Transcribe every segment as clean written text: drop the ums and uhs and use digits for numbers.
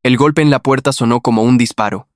El golpe en la puerta sonó como un disparo.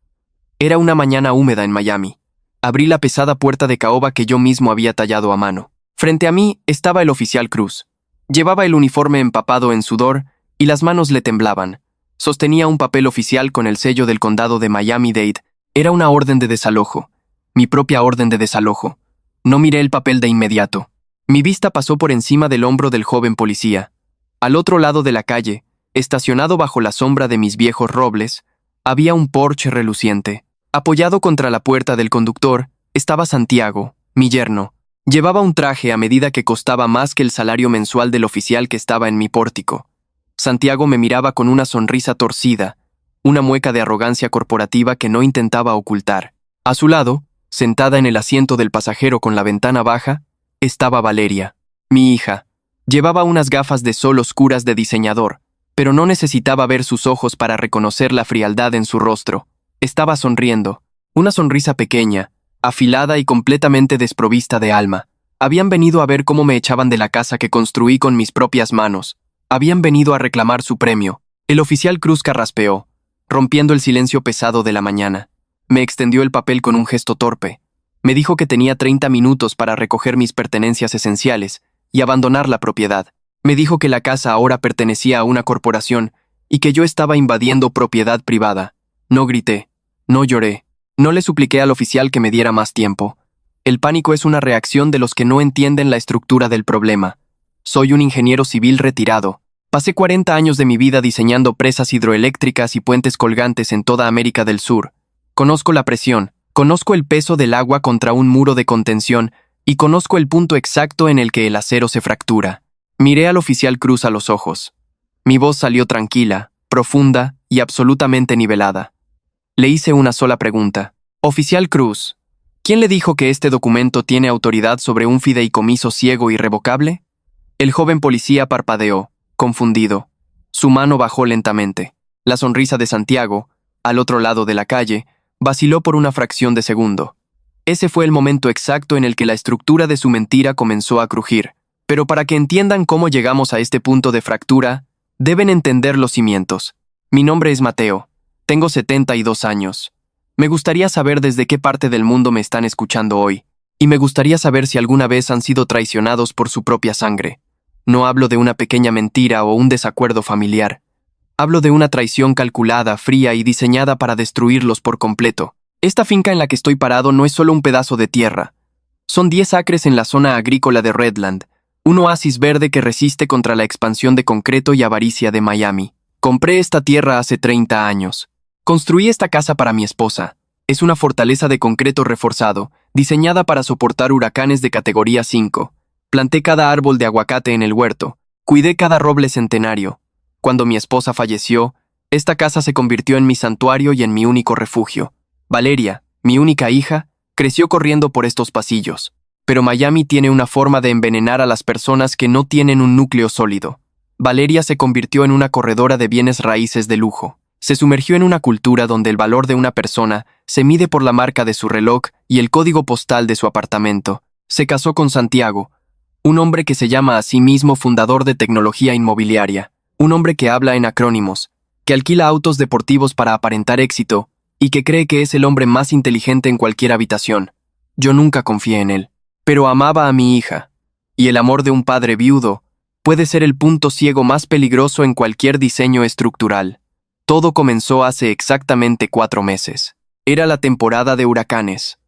Era una mañana húmeda en Miami. Abrí la pesada puerta de caoba que yo mismo había tallado a mano. Frente a mí estaba el oficial Cruz. Llevaba el uniforme empapado en sudor y las manos le temblaban. Sostenía un papel oficial con el sello del condado de Miami-Dade. Era una orden de desalojo. Mi propia orden de desalojo. No miré el papel de inmediato. Mi vista pasó por encima del hombro del joven policía. Al otro lado de la calle, estacionado bajo la sombra de mis viejos robles, había un Porsche reluciente. Apoyado contra la puerta del conductor, estaba Santiago, mi yerno. Llevaba un traje a medida que costaba más que el salario mensual del oficial que estaba en mi pórtico. Santiago me miraba con una sonrisa torcida, una mueca de arrogancia corporativa que no intentaba ocultar. A su lado, sentada en el asiento del pasajero con la ventana baja, estaba Valeria, mi hija. Llevaba unas gafas de sol oscuras de diseñador, pero no necesitaba ver sus ojos para reconocer la frialdad en su rostro. Estaba sonriendo, una sonrisa pequeña, afilada y completamente desprovista de alma. Habían venido a ver cómo me echaban de la casa que construí con mis propias manos. Habían venido a reclamar su premio. El oficial Cruz carraspeó, rompiendo el silencio pesado de la mañana. Me extendió el papel con un gesto torpe. Me dijo que tenía 30 minutos para recoger mis pertenencias esenciales y abandonar la propiedad. Me dijo que la casa ahora pertenecía a una corporación y que yo estaba invadiendo propiedad privada. No grité, no lloré, no le supliqué al oficial que me diera más tiempo. El pánico es una reacción de los que no entienden la estructura del problema. Soy un ingeniero civil retirado. Pasé 40 años de mi vida diseñando presas hidroeléctricas y puentes colgantes en toda América del Sur. Conozco la presión, conozco el peso del agua contra un muro de contención y conozco el punto exacto en el que el acero se fractura. Miré al oficial Cruz a los ojos. Mi voz salió tranquila, profunda y absolutamente nivelada. Le hice una sola pregunta. Oficial Cruz, ¿quién le dijo que este documento tiene autoridad sobre un fideicomiso ciego irrevocable? El joven policía parpadeó, confundido. Su mano bajó lentamente. La sonrisa de Santiago, al otro lado de la calle, vaciló por una fracción de segundo. Ese fue el momento exacto en el que la estructura de su mentira comenzó a crujir. Pero para que entiendan cómo llegamos a este punto de fractura, deben entender los cimientos. Mi nombre es Mateo. Tengo 72 años. Me gustaría saber desde qué parte del mundo me están escuchando hoy. Y me gustaría saber si alguna vez han sido traicionados por su propia sangre. No hablo de una pequeña mentira o un desacuerdo familiar. Hablo de una traición calculada, fría y diseñada para destruirlos por completo. Esta finca en la que estoy parado no es solo un pedazo de tierra. Son 10 acres en la zona agrícola de Redland, un oasis verde que resiste contra la expansión de concreto y avaricia de Miami. Compré esta tierra hace 30 años. Construí esta casa para mi esposa. Es una fortaleza de concreto reforzado, diseñada para soportar huracanes de categoría 5. Planté cada árbol de aguacate en el huerto. Cuidé cada roble centenario. Cuando mi esposa falleció, esta casa se convirtió en mi santuario y en mi único refugio. Valeria, mi única hija, creció corriendo por estos pasillos. Pero Miami tiene una forma de envenenar a las personas que no tienen un núcleo sólido. Valeria se convirtió en una corredora de bienes raíces de lujo. Se sumergió en una cultura donde el valor de una persona se mide por la marca de su reloj y el código postal de su apartamento. Se casó con Santiago, un hombre que se llama a sí mismo fundador de tecnología inmobiliaria, un hombre que habla en acrónimos, que alquila autos deportivos para aparentar éxito y que cree que es el hombre más inteligente en cualquier habitación. Yo nunca confié en él, pero amaba a mi hija, y el amor de un padre viudo puede ser el punto ciego más peligroso en cualquier diseño estructural. Todo comenzó hace exactamente 4 meses. Era la temporada de huracanes.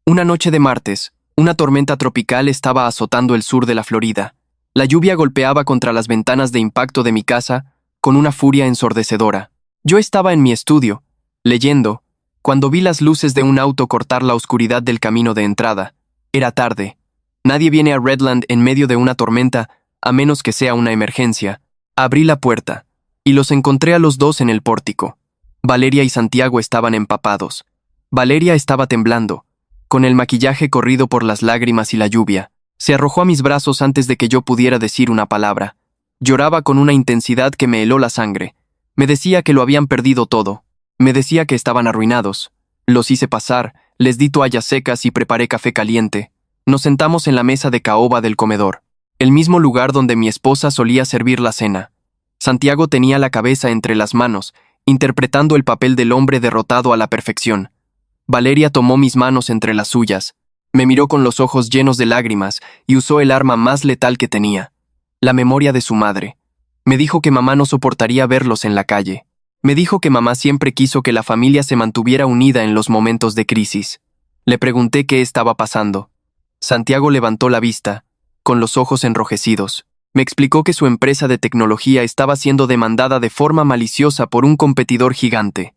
Una noche de martes, una tormenta tropical estaba azotando el sur de la Florida. La lluvia golpeaba contra las ventanas de impacto de mi casa con una furia ensordecedora. Yo estaba en mi estudio, leyendo, cuando vi las luces de un auto cortar la oscuridad del camino de entrada. Era tarde. Nadie viene a Redland en medio de una tormenta, a menos que sea una emergencia. Abrí la puerta, y los encontré a los dos en el pórtico. Valeria y Santiago estaban empapados. Valeria estaba temblando, con el maquillaje corrido por las lágrimas y la lluvia. Se arrojó a mis brazos antes de que yo pudiera decir una palabra. Lloraba con una intensidad que me heló la sangre. Me decía que lo habían perdido todo. Me decía que estaban arruinados. Los hice pasar, les di toallas secas y preparé café caliente. Nos sentamos en la mesa de caoba del comedor, el mismo lugar donde mi esposa solía servir la cena. Santiago tenía la cabeza entre las manos interpretando el papel del hombre derrotado a la perfección. Valeria tomó mis manos entre las suyas, me miró con los ojos llenos de lágrimas y usó el arma más letal que tenía, la memoria de su madre. Me dijo que mamá no soportaría verlos en la calle. Me dijo que mamá siempre quiso que la familia se mantuviera unida en los momentos de crisis. Le pregunté qué estaba pasando. Santiago levantó la vista, con los ojos enrojecidos. Me explicó que su empresa de tecnología estaba siendo demandada de forma maliciosa por un competidor gigante.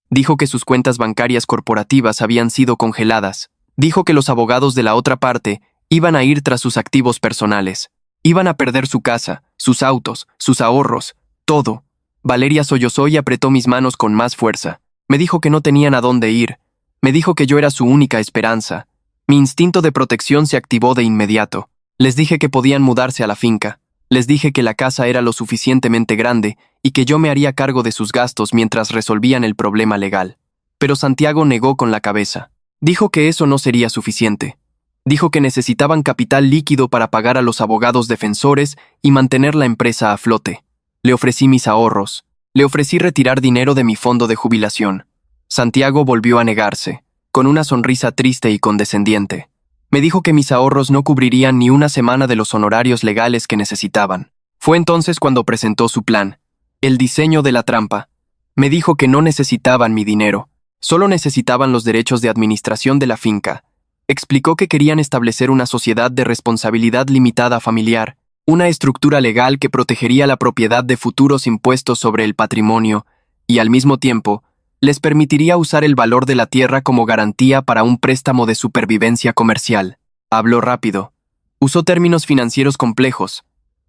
Dijo que sus cuentas bancarias corporativas habían sido congeladas. Dijo que los abogados de la otra parte iban a ir tras sus activos personales. Iban a perder su casa, sus autos, sus ahorros, todo. Valeria sollozó y apretó mis manos con más fuerza. Me dijo que no tenían a dónde ir. Me dijo que yo era su única esperanza. Mi instinto de protección se activó de inmediato. Les dije que podían mudarse a la finca. Les dije que la casa era lo suficientemente grande y que yo me haría cargo de sus gastos mientras resolvían el problema legal. Pero Santiago negó con la cabeza. Dijo que eso no sería suficiente. Dijo que necesitaban capital líquido para pagar a los abogados defensores y mantener la empresa a flote. Le ofrecí mis ahorros. Le ofrecí retirar dinero de mi fondo de jubilación. Santiago volvió a negarse, con una sonrisa triste y condescendiente. Me dijo que mis ahorros no cubrirían ni una semana de los honorarios legales que necesitaban. Fue entonces cuando presentó su plan, el diseño de la trampa. Me dijo que no necesitaban mi dinero, solo necesitaban los derechos de administración de la finca. Explicó que querían establecer una sociedad de responsabilidad limitada familiar, una estructura legal que protegería la propiedad de futuros impuestos sobre el patrimonio y, al mismo tiempo, les permitiría usar el valor de la tierra como garantía para un préstamo de supervivencia comercial. Habló rápido. Usó términos financieros complejos.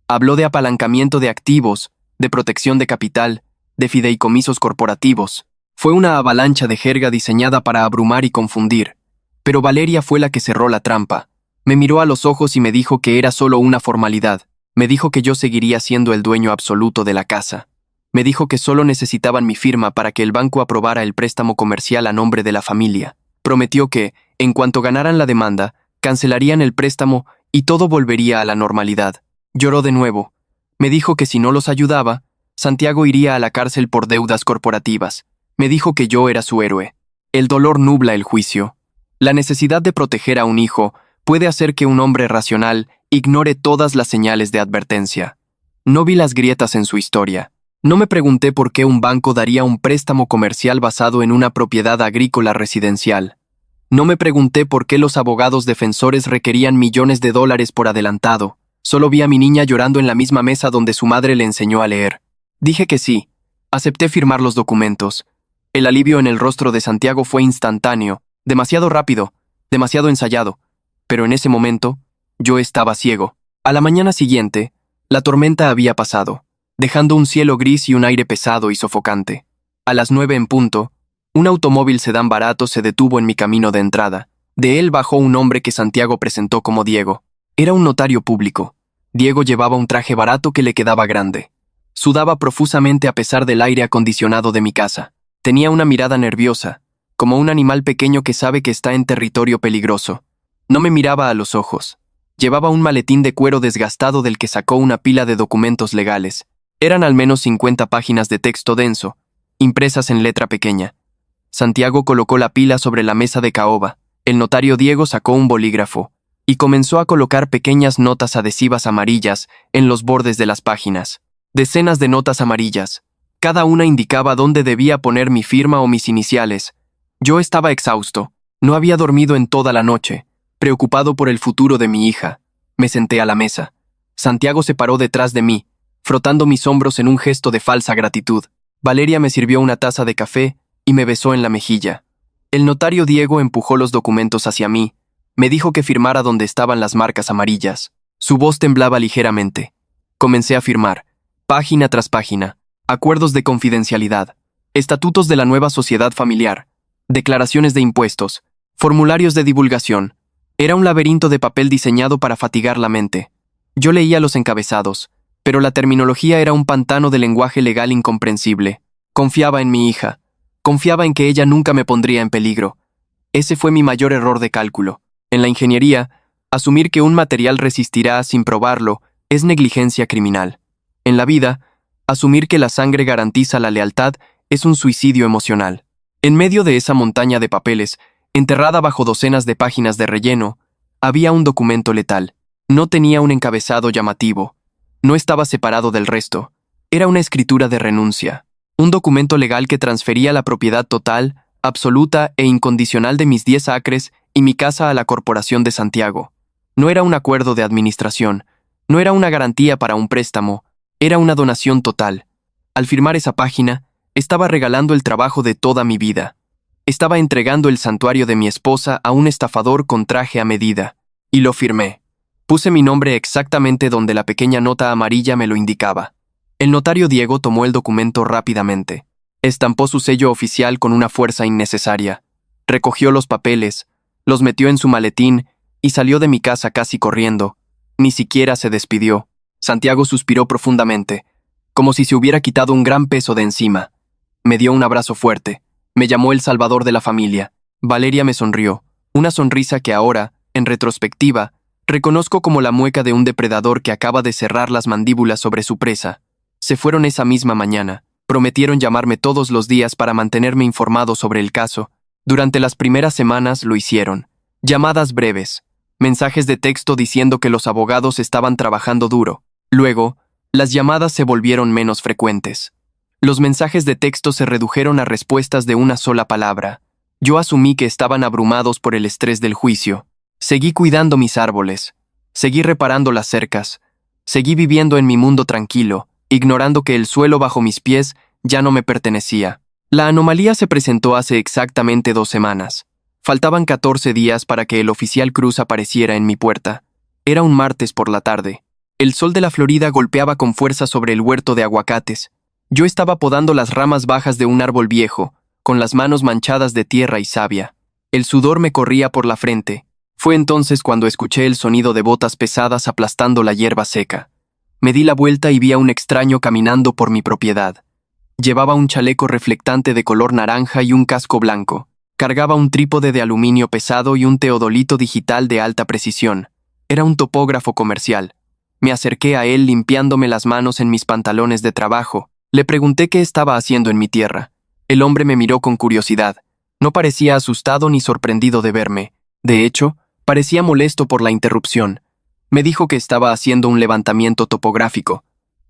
Habló de apalancamiento de activos, de protección de capital, de fideicomisos corporativos. Fue una avalancha de jerga diseñada para abrumar y confundir. Pero Valeria fue la que cerró la trampa. Me miró a los ojos y me dijo que era solo una formalidad. Me dijo que yo seguiría siendo el dueño absoluto de la casa. Me dijo que solo necesitaban mi firma para que el banco aprobara el préstamo comercial a nombre de la familia. Prometió que, en cuanto ganaran la demanda, cancelarían el préstamo y todo volvería a la normalidad. Lloró de nuevo. Me dijo que si no los ayudaba, Santiago iría a la cárcel por deudas corporativas. Me dijo que yo era su héroe. El dolor nubla el juicio. La necesidad de proteger a un hijo puede hacer que un hombre racional ignore todas las señales de advertencia. No vi las grietas en su historia. No me pregunté por qué un banco daría un préstamo comercial basado en una propiedad agrícola residencial. No me pregunté por qué los abogados defensores requerían millones de dólares por adelantado. Solo vi a mi niña llorando en la misma mesa donde su madre le enseñó a leer. Dije que sí. Acepté firmar los documentos. El alivio en el rostro de Santiago fue instantáneo, demasiado rápido, demasiado ensayado. Pero en ese momento, yo estaba ciego. A la mañana siguiente, la tormenta había pasado, dejando un cielo gris y un aire pesado y sofocante. A las 9 en punto, un automóvil sedán barato se detuvo en mi camino de entrada. De él bajó un hombre que Santiago presentó como Diego. Era un notario público. Diego llevaba un traje barato que le quedaba grande. Sudaba profusamente a pesar del aire acondicionado de mi casa. Tenía una mirada nerviosa, como un animal pequeño que sabe que está en territorio peligroso. No me miraba a los ojos. Llevaba un maletín de cuero desgastado del que sacó una pila de documentos legales. Eran al menos 50 páginas de texto denso, impresas en letra pequeña. Santiago colocó la pila sobre la mesa de caoba. El notario Diego sacó un bolígrafo y comenzó a colocar pequeñas notas adhesivas amarillas en los bordes de las páginas. Decenas de notas amarillas. Cada una indicaba dónde debía poner mi firma o mis iniciales. Yo estaba exhausto. No había dormido en toda la noche, preocupado por el futuro de mi hija. Me senté a la mesa. Santiago se paró detrás de mí, frotando mis hombros en un gesto de falsa gratitud. Valeria me sirvió una taza de café y me besó en la mejilla. El notario Diego empujó los documentos hacia mí. Me dijo que firmara donde estaban las marcas amarillas. Su voz temblaba ligeramente. Comencé a firmar, página tras página. Acuerdos de confidencialidad, estatutos de la nueva sociedad familiar, declaraciones de impuestos, formularios de divulgación. Era un laberinto de papel diseñado para fatigar la mente. Yo leía los encabezados, pero la terminología era un pantano de lenguaje legal incomprensible. Confiaba en mi hija. Confiaba en que ella nunca me pondría en peligro. Ese fue mi mayor error de cálculo. En la ingeniería, asumir que un material resistirá sin probarlo es negligencia criminal. En la vida, asumir que la sangre garantiza la lealtad Es un suicidio emocional. En medio de esa montaña de papeles, enterrada bajo docenas de páginas de relleno, había un documento letal. No tenía un encabezado llamativo. No estaba separado del resto. Era una escritura de renuncia. Un documento legal que transfería la propiedad total, absoluta e incondicional de mis 10 acres y mi casa a la Corporación de Santiago. No era un acuerdo de administración. No era una garantía para un préstamo. Era una donación total. Al firmar esa página, estaba regalando el trabajo de toda mi vida. Estaba entregando el santuario de mi esposa a un estafador con traje a medida. Y lo firmé. Puse mi nombre exactamente donde la pequeña nota amarilla me lo indicaba. El notario Diego tomó el documento rápidamente. Estampó su sello oficial con una fuerza innecesaria. Recogió los papeles, los metió en su maletín y salió de mi casa casi corriendo. Ni siquiera se despidió. Santiago suspiró profundamente, como si se hubiera quitado un gran peso de encima. Me dio un abrazo fuerte. Me llamó el salvador de la familia. Valeria me sonrió, una sonrisa que ahora, en retrospectiva, reconozco como la mueca de un depredador que acaba de cerrar las mandíbulas sobre su presa. Se fueron esa misma mañana. Prometieron llamarme todos los días para mantenerme informado sobre el caso. Durante las primeras semanas lo hicieron. Llamadas breves, mensajes de texto diciendo que los abogados estaban trabajando duro. Luego, las llamadas se volvieron menos frecuentes. Los mensajes de texto se redujeron a respuestas de una sola palabra. Yo asumí que estaban abrumados por el estrés del juicio. Seguí cuidando mis árboles. Seguí reparando las cercas. Seguí viviendo en mi mundo tranquilo, ignorando que el suelo bajo mis pies ya no me pertenecía. La anomalía se presentó hace exactamente 2 semanas. Faltaban 14 días para que el oficial Cruz apareciera en mi puerta. Era un martes por la tarde. El sol de la Florida golpeaba con fuerza sobre el huerto de aguacates. Yo estaba podando las ramas bajas de un árbol viejo, con las manos manchadas de tierra y savia. El sudor me corría por la frente. Fue entonces cuando escuché el sonido de botas pesadas aplastando la hierba seca. Me di la vuelta y vi a un extraño caminando por mi propiedad. Llevaba un chaleco reflectante de color naranja y un casco blanco. Cargaba un trípode de aluminio pesado y un teodolito digital de alta precisión. Era un topógrafo comercial. Me acerqué a él limpiándome las manos en mis pantalones de trabajo. Le pregunté qué estaba haciendo en mi tierra. El hombre me miró con curiosidad. No parecía asustado ni sorprendido de verme. De hecho, parecía molesto por la interrupción. Me dijo que estaba haciendo un levantamiento topográfico.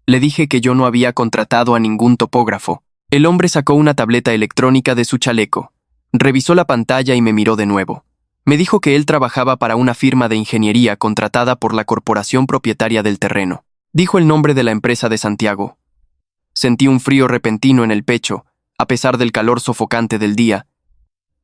Le dije que yo no había contratado a ningún topógrafo. El hombre sacó una tableta electrónica de su chaleco. Revisó la pantalla y me miró de nuevo. Me dijo que él trabajaba para una firma de ingeniería contratada por la corporación propietaria del terreno. Dijo el nombre de la empresa de Santiago. Sentí un frío repentino en el pecho, a pesar del calor sofocante del día.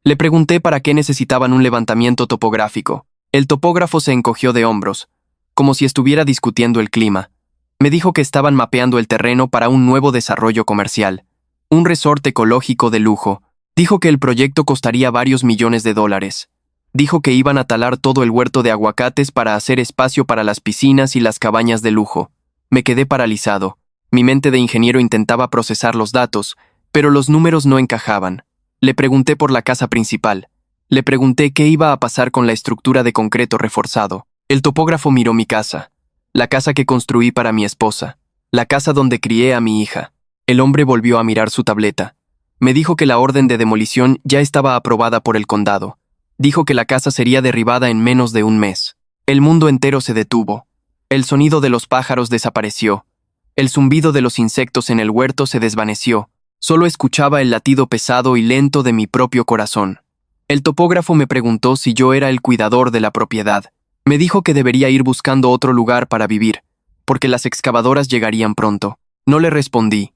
Le pregunté para qué necesitaban un levantamiento topográfico. El topógrafo se encogió de hombros, como si estuviera discutiendo el clima. Me dijo que estaban mapeando el terreno para un nuevo desarrollo comercial, un resort ecológico de lujo. Dijo que el proyecto costaría varios millones de dólares. Dijo que iban a talar todo el huerto de aguacates para hacer espacio para las piscinas y las cabañas de lujo. Me quedé paralizado. Mi mente de ingeniero intentaba procesar los datos, pero los números no encajaban. Le pregunté por la casa principal. Le pregunté qué iba a pasar con la estructura de concreto reforzado. El topógrafo miró mi casa. La casa que construí para mi esposa. La casa donde crié a mi hija. El hombre volvió a mirar su tableta. Me dijo que la orden de demolición ya estaba aprobada por el condado. Dijo que la casa sería derribada en menos de un mes. El mundo entero se detuvo. El sonido de los pájaros desapareció. El zumbido de los insectos en el huerto se desvaneció. Solo escuchaba el latido pesado y lento de mi propio corazón. El topógrafo me preguntó si yo era el cuidador de la propiedad. Me dijo que debería ir buscando otro lugar para vivir, porque las excavadoras llegarían pronto. No le respondí.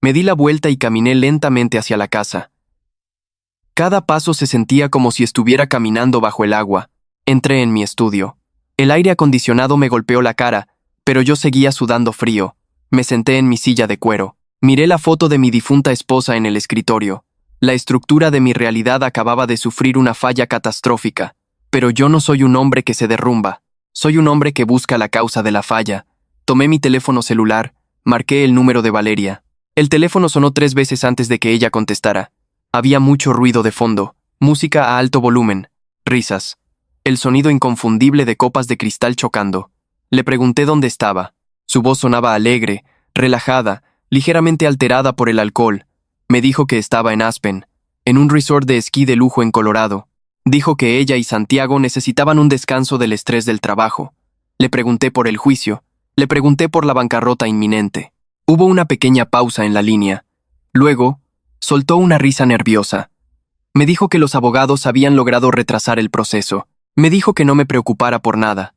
Me di la vuelta y caminé lentamente hacia la casa. Cada paso se sentía como si estuviera caminando bajo el agua. Entré en mi estudio. El aire acondicionado me golpeó la cara, pero yo seguía sudando frío. Me senté en mi silla de cuero. Miré la foto de mi difunta esposa en el escritorio. La estructura de mi realidad acababa de sufrir una falla catastrófica. Pero yo no soy un hombre que se derrumba. Soy un hombre que busca la causa de la falla. Tomé mi teléfono celular, marqué el número de Valeria. El teléfono sonó 3 veces antes de que ella contestara. Había mucho ruido de fondo, música a alto volumen, risas, el sonido inconfundible de copas de cristal chocando. Le pregunté dónde estaba. Su voz sonaba alegre, relajada, ligeramente alterada por el alcohol. Me dijo que estaba en Aspen, en un resort de esquí de lujo en Colorado. Dijo que ella y Santiago necesitaban un descanso del estrés del trabajo. Le pregunté por el juicio. Le pregunté por la bancarrota inminente. Hubo una pequeña pausa en la línea. Luego, soltó una risa nerviosa. Me dijo que los abogados habían logrado retrasar el proceso. Me dijo que no me preocupara por nada.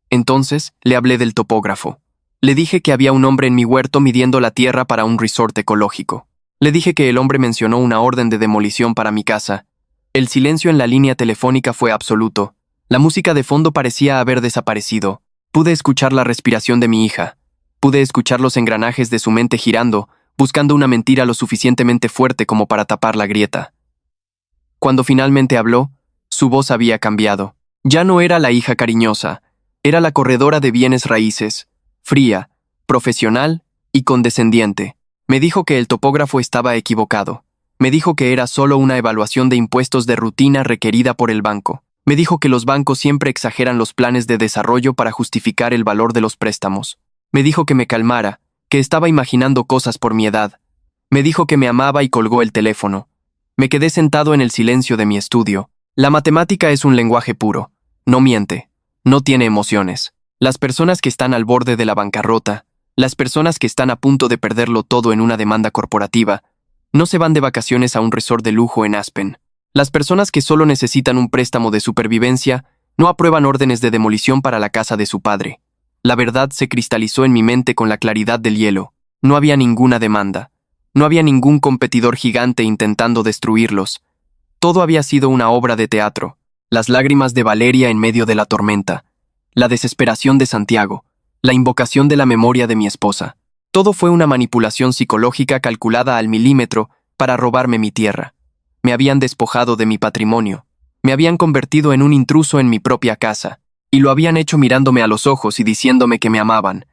Entonces, le hablé del topógrafo. Le dije que había un hombre en mi huerto midiendo la tierra para un resort ecológico. Le dije que el hombre mencionó una orden de demolición para mi casa. El silencio en la línea telefónica fue absoluto. La música de fondo parecía haber desaparecido. Pude escuchar la respiración de mi hija. Pude escuchar los engranajes de su mente girando, buscando una mentira lo suficientemente fuerte como para tapar la grieta. Cuando finalmente habló, su voz había cambiado. Ya no era la hija cariñosa, era la corredora de bienes raíces, fría, profesional y condescendiente. Me dijo que el topógrafo estaba equivocado. Me dijo que era solo una evaluación de impuestos de rutina requerida por el banco. Me dijo que los bancos siempre exageran los planes de desarrollo para justificar el valor de los préstamos. Me dijo que me calmara, que estaba imaginando cosas por mi edad. Me dijo que me amaba y colgó el teléfono. Me quedé sentado en el silencio de mi estudio. La matemática es un lenguaje puro. No miente. No tiene emociones. Las personas que están al borde de la bancarrota, las personas que están a punto de perderlo todo en una demanda corporativa, no se van de vacaciones a un resort de lujo en Aspen. Las personas que solo necesitan un préstamo de supervivencia no aprueban órdenes de demolición para la casa de su padre. La verdad se cristalizó en mi mente con la claridad del hielo. No había ninguna demanda. No había ningún competidor gigante intentando destruirlos. Todo había sido una obra de teatro. Las lágrimas de Valeria en medio de la tormenta. La desesperación de Santiago. La invocación de la memoria de mi esposa. Todo fue una manipulación psicológica calculada al milímetro para robarme mi tierra. Me habían despojado de mi patrimonio. Me habían convertido en un intruso en mi propia casa. Y lo habían hecho mirándome a los ojos y diciéndome que me amaban.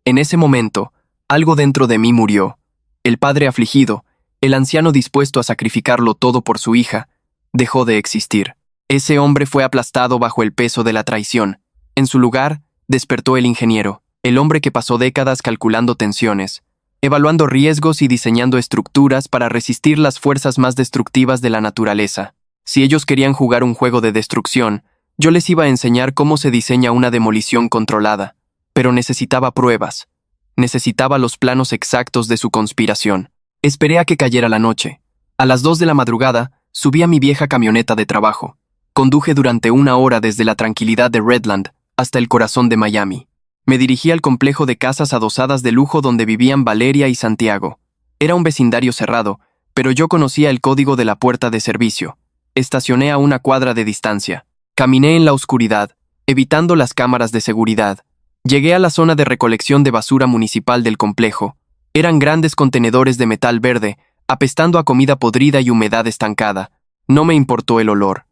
En ese momento, algo dentro de mí murió. El padre afligido, el anciano dispuesto a sacrificarlo todo por su hija, dejó de existir. Ese hombre fue aplastado bajo el peso de la traición. En su lugar, despertó el ingeniero, el hombre que pasó décadas calculando tensiones, evaluando riesgos y diseñando estructuras para resistir las fuerzas más destructivas de la naturaleza. Si ellos querían jugar un juego de destrucción, yo les iba a enseñar cómo se diseña una demolición controlada, pero necesitaba pruebas. Necesitaba los planos exactos de su conspiración. Esperé a que cayera la noche. A las 2 de la madrugada, subí a mi vieja camioneta de trabajo. Conduje durante 1 hora desde la tranquilidad de Redland hasta el corazón de Miami. Me dirigí al complejo de casas adosadas de lujo donde vivían Valeria y Santiago. Era un vecindario cerrado, pero yo conocía el código de la puerta de servicio. Estacioné a 1 cuadra de distancia. Caminé en la oscuridad, evitando las cámaras de seguridad. Llegué a la zona de recolección de basura municipal del complejo. Eran grandes contenedores de metal verde, apestando a comida podrida y humedad estancada. No me importó el olor.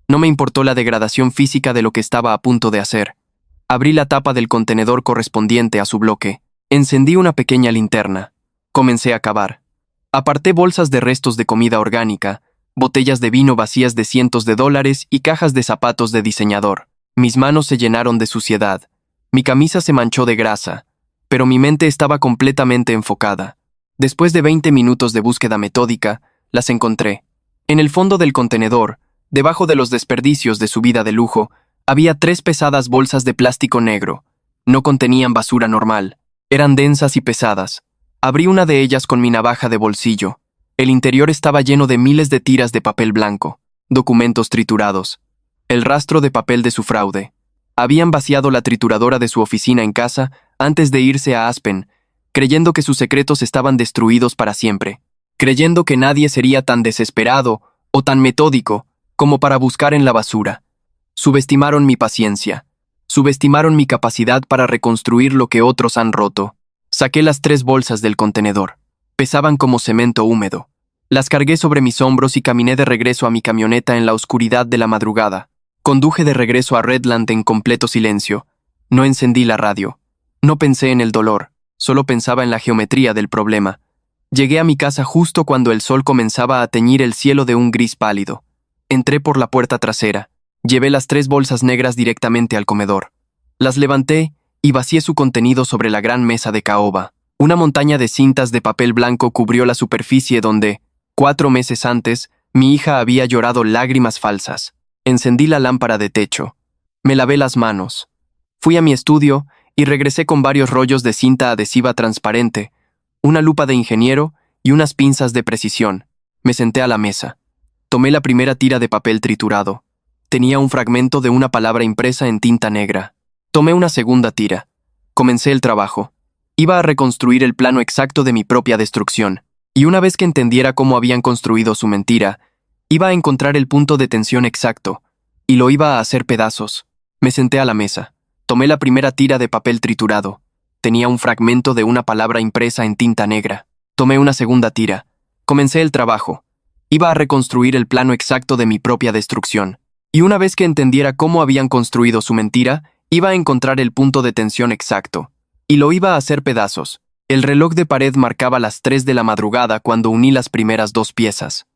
No me importó la degradación física de lo que estaba a punto de hacer. Abrí la tapa del contenedor correspondiente a su bloque. Encendí una pequeña linterna. Comencé a cavar. Aparté bolsas de restos de comida orgánica, botellas de vino vacías de cientos de dólares y cajas de zapatos de diseñador. Mis manos se llenaron de suciedad. Mi camisa se manchó de grasa, pero mi mente estaba completamente enfocada. Después de 20 minutos de búsqueda metódica, las encontré. En el fondo del contenedor, debajo de los desperdicios de su vida de lujo, había 3 pesadas bolsas de plástico negro. No contenían basura normal. Eran densas y pesadas. Abrí una de ellas con mi navaja de bolsillo. El interior estaba lleno de miles de tiras de papel blanco, documentos triturados. El rastro de papel de su fraude. Habían vaciado la trituradora de su oficina en casa antes de irse a Aspen, creyendo que sus secretos estaban destruidos para siempre, creyendo que nadie sería tan desesperado o tan metódico como para buscar en la basura. Subestimaron mi paciencia, subestimaron mi capacidad para reconstruir lo que otros han roto. Saqué las 3 bolsas del contenedor. Pesaban como cemento húmedo. Las cargué sobre mis hombros y caminé de regreso a mi camioneta en la oscuridad de la madrugada. Conduje de regreso a Redland en completo silencio. No encendí la radio. No pensé en el dolor, solo pensaba en la geometría del problema. Llegué a mi casa justo cuando el sol comenzaba a teñir el cielo de un gris pálido. Entré por la puerta trasera. Llevé las 3 bolsas negras directamente al comedor. Las levanté y vacié su contenido sobre la gran mesa de caoba. Una montaña de cintas de papel blanco cubrió la superficie donde, 4 meses antes, mi hija había llorado lágrimas falsas. Encendí la lámpara de techo. Me lavé las manos. Fui a mi estudio y regresé con varios rollos de cinta adhesiva transparente, una lupa de ingeniero y unas pinzas de precisión. Me senté a la mesa. Tomé la primera tira de papel triturado. Tenía un fragmento de una palabra impresa en tinta negra. Tomé una segunda tira. Comencé el trabajo. Iba a reconstruir el plano exacto de mi propia destrucción, y una vez que entendiera cómo habían construido su mentira, iba a encontrar el punto de tensión exacto, y lo iba a hacer pedazos. Me senté a la mesa. Tomé la primera tira de papel triturado. Tenía un fragmento de una palabra impresa en tinta negra. Tomé una segunda tira. Comencé el trabajo. Iba a reconstruir el plano exacto de mi propia destrucción, y una vez que entendiera cómo habían construido su mentira, iba a encontrar el punto de tensión exacto, y lo iba a hacer pedazos. El reloj de pared marcaba las 3 de la madrugada cuando uní las primeras 2 piezas.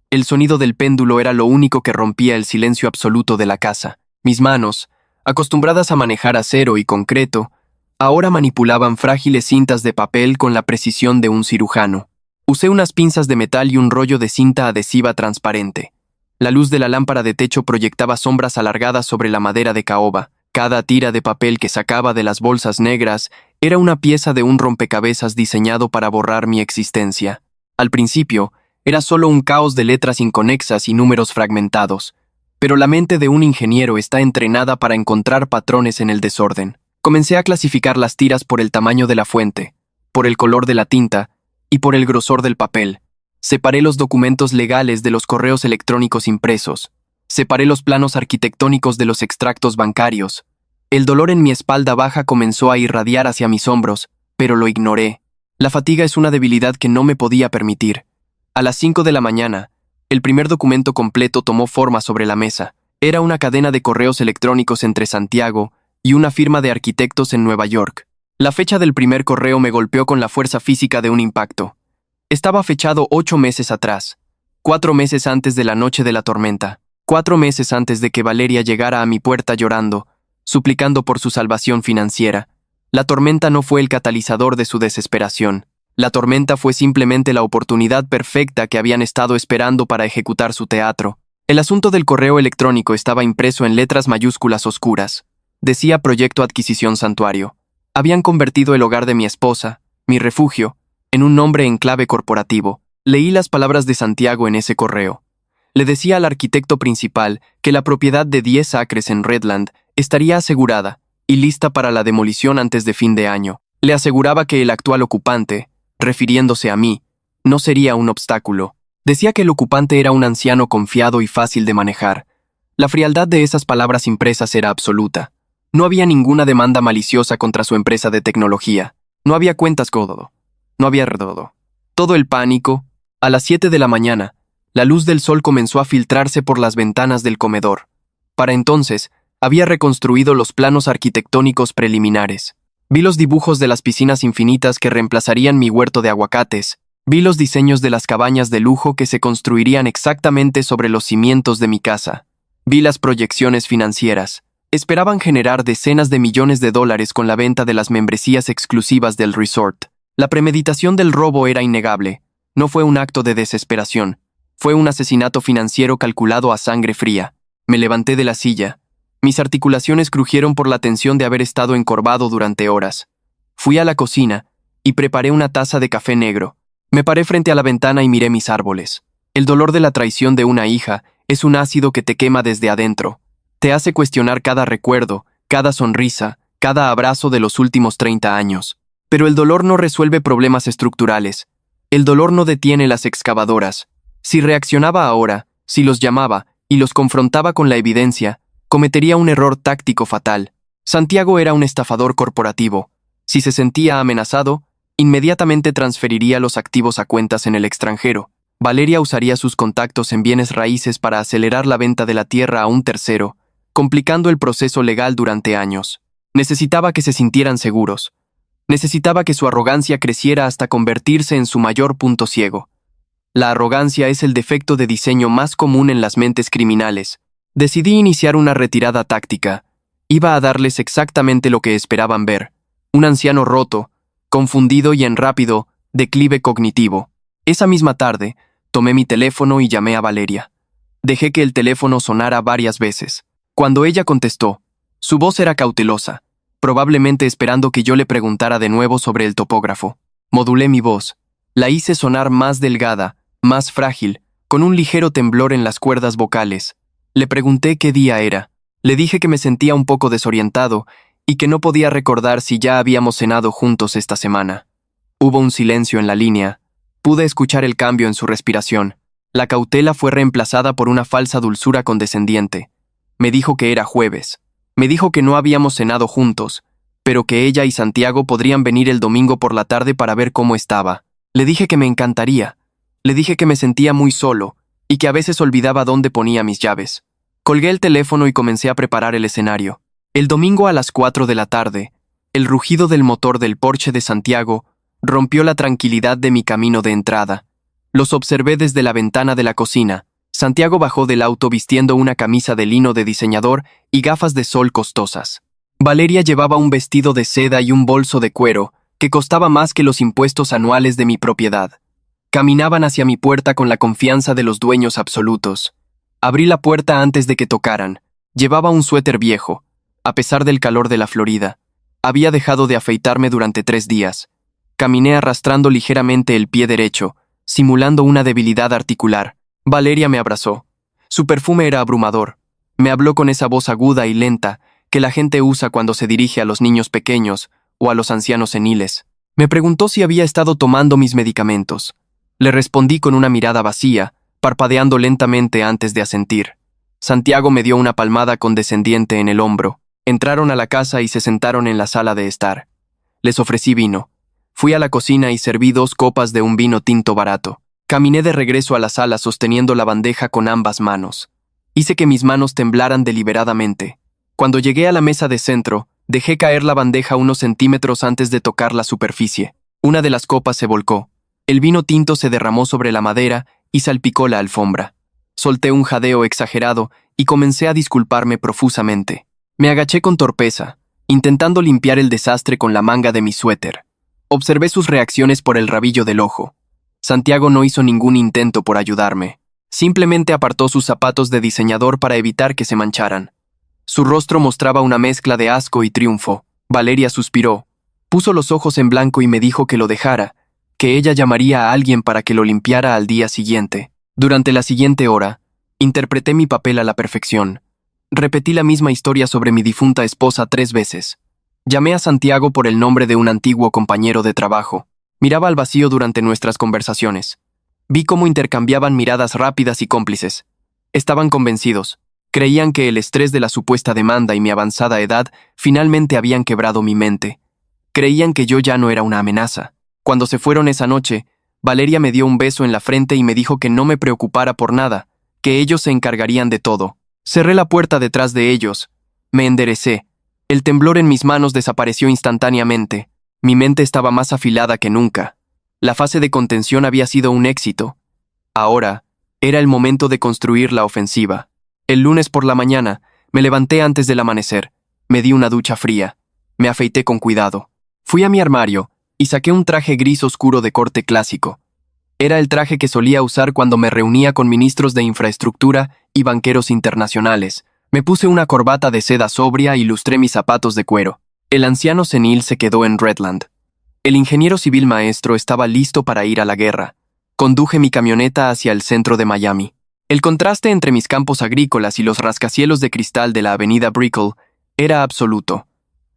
El sonido del péndulo era lo único que rompía el silencio absoluto de la casa. Mis manos, acostumbradas a manejar acero y concreto, ahora manipulaban frágiles cintas de papel con la precisión de un cirujano. Usé unas pinzas de metal y un rollo de cinta adhesiva transparente. La luz de la lámpara de techo proyectaba sombras alargadas sobre la madera de caoba. Cada tira de papel que sacaba de las bolsas negras era una pieza de un rompecabezas diseñado para borrar mi existencia. Al principio, era solo un caos de letras inconexas y números fragmentados, pero la mente de un ingeniero está entrenada para encontrar patrones en el desorden. Comencé a clasificar las tiras por el tamaño de la fuente, por el color de la tinta y por el grosor del papel. Separé los documentos legales de los correos electrónicos impresos. Separé los planos arquitectónicos de los extractos bancarios. El dolor en mi espalda baja comenzó a irradiar hacia mis hombros, pero lo ignoré. La fatiga es una debilidad que no me podía permitir. A las 5 de la mañana, el primer documento completo tomó forma sobre la mesa. Era una cadena de correos electrónicos entre Santiago y una firma de arquitectos en Nueva York. La fecha del primer correo me golpeó con la fuerza física de un impacto. Estaba fechado 8 meses atrás, 4 meses antes de la noche de la tormenta. 4 meses antes de que Valeria llegara a mi puerta llorando, suplicando por su salvación financiera. La tormenta no fue el catalizador de su desesperación. La tormenta fue simplemente la oportunidad perfecta que habían estado esperando para ejecutar su teatro. El asunto del correo electrónico estaba impreso en letras mayúsculas oscuras. Decía Proyecto Adquisición Santuario. Habían convertido el hogar de mi esposa, mi refugio, en un nombre en clave corporativo. Leí las palabras de Santiago en ese correo. Le decía al arquitecto principal que la propiedad de 10 acres en Redland estaría asegurada y lista para la demolición antes de fin de año. Le aseguraba que el actual ocupante, refiriéndose a mí, no sería un obstáculo. Decía que el ocupante era un anciano confiado y fácil de manejar. La frialdad de esas palabras impresas era absoluta. No había ninguna demanda maliciosa contra su empresa de tecnología. No había cuentas codo. No había redodo. Todo el pánico. A las 7 de la mañana, la luz del sol comenzó a filtrarse por las ventanas del comedor. Para entonces, había reconstruido los planos arquitectónicos preliminares. Vi los dibujos de las piscinas infinitas que reemplazarían mi huerto de aguacates. Vi los diseños de las cabañas de lujo que se construirían exactamente sobre los cimientos de mi casa. Vi las proyecciones financieras. Esperaban generar decenas de millones de dólares con la venta de las membresías exclusivas del resort. La premeditación del robo era innegable. No fue un acto de desesperación. Fue un asesinato financiero calculado a sangre fría. Me levanté de la silla. Mis articulaciones crujieron por la tensión de haber estado encorvado durante horas. Fui a la cocina y preparé una taza de café negro. Me paré frente a la ventana y miré mis árboles. El dolor de la traición de una hija es un ácido que te quema desde adentro. Te hace cuestionar cada recuerdo, cada sonrisa, cada abrazo de los últimos 30 años. Pero el dolor no resuelve problemas estructurales. El dolor no detiene las excavadoras. Si reaccionaba ahora, si los llamaba y los confrontaba con la evidencia, cometería un error táctico fatal. Santiago era un estafador corporativo. Si se sentía amenazado, inmediatamente transferiría los activos a cuentas en el extranjero. Valeria usaría sus contactos en bienes raíces para acelerar la venta de la tierra a un tercero, complicando el proceso legal durante años. Necesitaba que se sintieran seguros. Necesitaba que su arrogancia creciera hasta convertirse en su mayor punto ciego. La arrogancia es el defecto de diseño más común en las mentes criminales. Decidí iniciar una retirada táctica. Iba a darles exactamente lo que esperaban ver. Un anciano roto, confundido y en rápido declive cognitivo. Esa misma tarde, Tomé mi teléfono y llamé a Valeria. Dejé que el teléfono sonara varias veces. Cuando ella contestó, su voz era cautelosa, probablemente esperando que yo le preguntara de nuevo sobre el topógrafo. Modulé mi voz. La hice sonar más delgada, más frágil, con un ligero temblor en las cuerdas vocales. Le pregunté qué día era. Le dije que me sentía un poco desorientado y que no podía recordar si ya habíamos cenado juntos esta semana. Hubo un silencio en la línea. Pude escuchar el cambio en su respiración. La cautela fue reemplazada por una falsa dulzura condescendiente. Me dijo que era jueves. Me dijo que no habíamos cenado juntos, pero que ella y Santiago podrían venir el domingo por la tarde para ver cómo estaba. Le dije que me encantaría. Le dije que me sentía muy solo y que a veces olvidaba dónde ponía mis llaves. Colgué el teléfono y comencé a preparar el escenario. El domingo a las 4 de la tarde, el rugido del motor del Porsche de Santiago rompió la tranquilidad de mi camino de entrada. Los observé desde la ventana de la cocina. Santiago bajó del auto vistiendo una camisa de lino de diseñador y gafas de sol costosas. Valeria llevaba un vestido de seda y un bolso de cuero que costaba más que los impuestos anuales de mi propiedad. Caminaban hacia mi puerta con la confianza de los dueños absolutos. Abrí la puerta antes de que tocaran. Llevaba un suéter viejo. A pesar del calor de la Florida, había dejado de afeitarme durante 3 días. Caminé arrastrando ligeramente el pie derecho, simulando una debilidad articular. Valeria me abrazó. Su perfume era abrumador. Me habló con esa voz aguda y lenta que la gente usa cuando se dirige a los niños pequeños o a los ancianos seniles. Me preguntó si había estado tomando mis medicamentos. Le respondí con una mirada vacía, parpadeando lentamente antes de asentir. Santiago me dio una palmada condescendiente en el hombro. Entraron a la casa y se sentaron en la sala de estar. Les ofrecí vino. Fui a la cocina y serví 2 copas de un vino tinto barato. Caminé de regreso a la sala sosteniendo la bandeja con ambas manos. Hice que mis manos temblaran deliberadamente. Cuando llegué a la mesa de centro, dejé caer la bandeja unos centímetros antes de tocar la superficie. Una de las copas se volcó. El vino tinto se derramó sobre la madera y salpicó la alfombra. Solté un jadeo exagerado y comencé a disculparme profusamente. Me agaché con torpeza, intentando limpiar el desastre con la manga de mi suéter. Observé sus reacciones por el rabillo del ojo. Santiago no hizo ningún intento por ayudarme. Simplemente apartó sus zapatos de diseñador para evitar que se mancharan. Su rostro mostraba una mezcla de asco y triunfo. Valeria suspiró. Puso los ojos en blanco y me dijo que lo dejara, que ella llamaría a alguien para que lo limpiara al día siguiente. Durante la siguiente hora, interpreté mi papel a la perfección. Repetí la misma historia sobre mi difunta esposa 3 veces. Llamé a Santiago por el nombre de un antiguo compañero de trabajo. Miraba al vacío durante nuestras conversaciones. Vi cómo intercambiaban miradas rápidas y cómplices. Estaban convencidos. Creían que el estrés de la supuesta demanda y mi avanzada edad finalmente habían quebrado mi mente. Creían que yo ya no era una amenaza. Cuando se fueron esa noche, Valeria me dio un beso en la frente y me dijo que no me preocupara por nada, que ellos se encargarían de todo. Cerré la puerta detrás de ellos. Me enderecé. El temblor en mis manos desapareció instantáneamente. Mi mente estaba más afilada que nunca. La fase de contención había sido un éxito. Ahora, era el momento de construir la ofensiva. El lunes por la mañana, me levanté antes del amanecer. Me di una ducha fría. Me afeité con cuidado. Fui a mi armario y saqué un traje gris oscuro de corte clásico. Era el traje que solía usar cuando me reunía con ministros de infraestructura y banqueros internacionales. Me puse una corbata de seda sobria y lustré mis zapatos de cuero. El anciano senil se quedó en Redland. El ingeniero civil maestro estaba listo para ir a la guerra. Conduje mi camioneta hacia el centro de Miami. El contraste entre mis campos agrícolas y los rascacielos de cristal de la avenida Brickell era absoluto.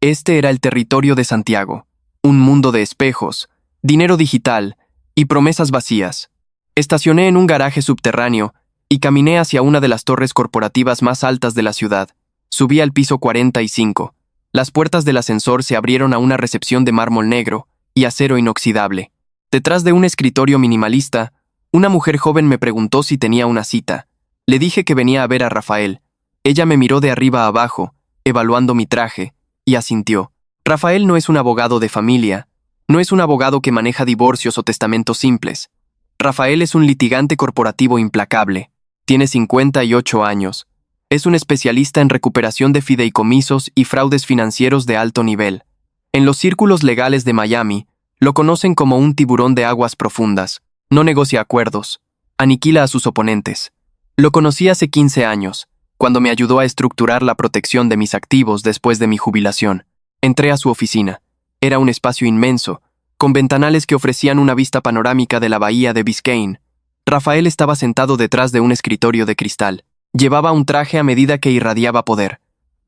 Este era el territorio de Santiago. Un mundo de espejos, dinero digital y promesas vacías. Estacioné en un garaje subterráneo y caminé hacia una de las torres corporativas más altas de la ciudad. Subí al piso 45. Las puertas del ascensor se abrieron a una recepción de mármol negro y acero inoxidable. Detrás de un escritorio minimalista, una mujer joven me preguntó si tenía una cita. Le dije que venía a ver a Rafael. Ella me miró de arriba a abajo, evaluando mi traje, y asintió. Rafael no es un abogado de familia, no es un abogado que maneja divorcios o testamentos simples. Rafael es un litigante corporativo implacable. Tiene 58 años. Es un especialista en recuperación de fideicomisos y fraudes financieros de alto nivel. En los círculos legales de Miami, lo conocen como un tiburón de aguas profundas. No negocia acuerdos. Aniquila a sus oponentes. Lo conocí hace 15 años, cuando me ayudó a estructurar la protección de mis activos después de mi jubilación. Entré a su oficina. Era un espacio inmenso, con ventanales que ofrecían una vista panorámica de la bahía de Biscayne. Rafael estaba sentado detrás de un escritorio de cristal. Llevaba un traje a medida que irradiaba poder.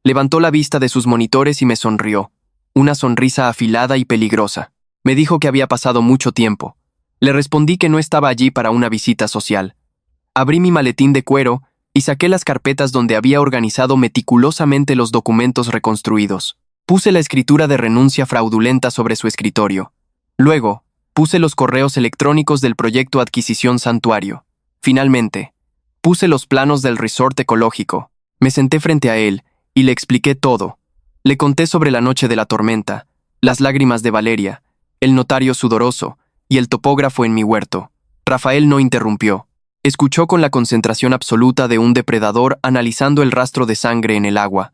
Levantó la vista de sus monitores y me sonrió. Una sonrisa afilada y peligrosa. Me dijo que había pasado mucho tiempo. Le respondí que no estaba allí para una visita social. Abrí mi maletín de cuero y saqué las carpetas donde había organizado meticulosamente los documentos reconstruidos. Puse la escritura de renuncia fraudulenta sobre su escritorio. Luego, puse los correos electrónicos del proyecto Adquisición Santuario. Finalmente, puse los planos del resort ecológico. Me senté frente a él y le expliqué todo. Le conté sobre la noche de la tormenta, las lágrimas de Valeria, el notario sudoroso y el topógrafo en mi huerto. Rafael no interrumpió. Escuchó con la concentración absoluta de un depredador analizando el rastro de sangre en el agua.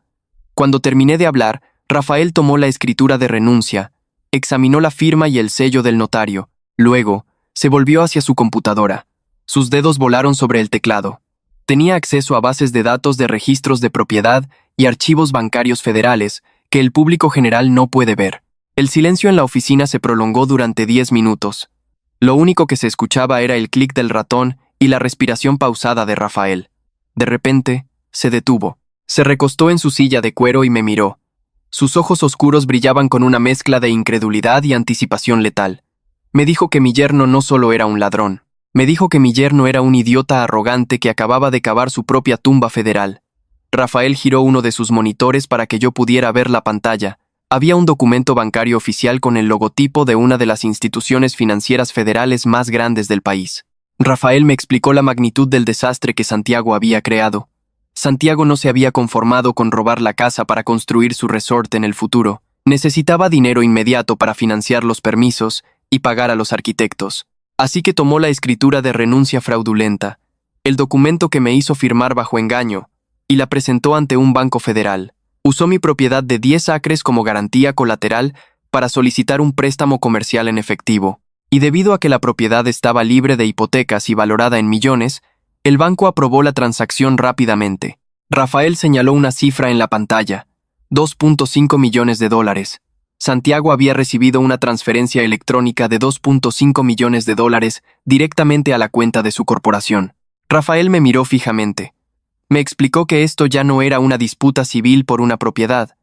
Cuando terminé de hablar, Rafael tomó la escritura de renuncia, examinó la firma y el sello del notario. Luego, se volvió hacia su computadora. Sus dedos volaron sobre el teclado. Tenía acceso a bases de datos de registros de propiedad y archivos bancarios federales que el público general no puede ver. El silencio en la oficina se prolongó durante 10 minutos. Lo único que se escuchaba era el clic del ratón y la respiración pausada de Rafael. De repente, se detuvo. Se recostó en su silla de cuero y me miró. Sus ojos oscuros brillaban con una mezcla de incredulidad y anticipación letal. Me dijo que mi yerno no solo era un ladrón. Me dijo que mi yerno era un idiota arrogante que acababa de cavar su propia tumba federal. Rafael giró uno de sus monitores para que yo pudiera ver la pantalla. Había un documento bancario oficial con el logotipo de una de las instituciones financieras federales más grandes del país. Rafael me explicó la magnitud del desastre que Santiago había creado. Santiago no se había conformado con robar la casa para construir su resort en el futuro. Necesitaba dinero inmediato para financiar los permisos y pagar a los arquitectos. Así que tomó la escritura de renuncia fraudulenta, el documento que me hizo firmar bajo engaño, y la presentó ante un banco federal. Usó mi propiedad de 10 acres como garantía colateral para solicitar un préstamo comercial en efectivo. Y debido a que la propiedad estaba libre de hipotecas y valorada en millones, el banco aprobó la transacción rápidamente. Rafael señaló una cifra en la pantalla: $2.5 millones. Santiago había recibido una transferencia electrónica de $2.5 millones directamente a la cuenta de su corporación. Rafael me miró fijamente. Me explicó que esto ya no era una disputa civil por una propiedad.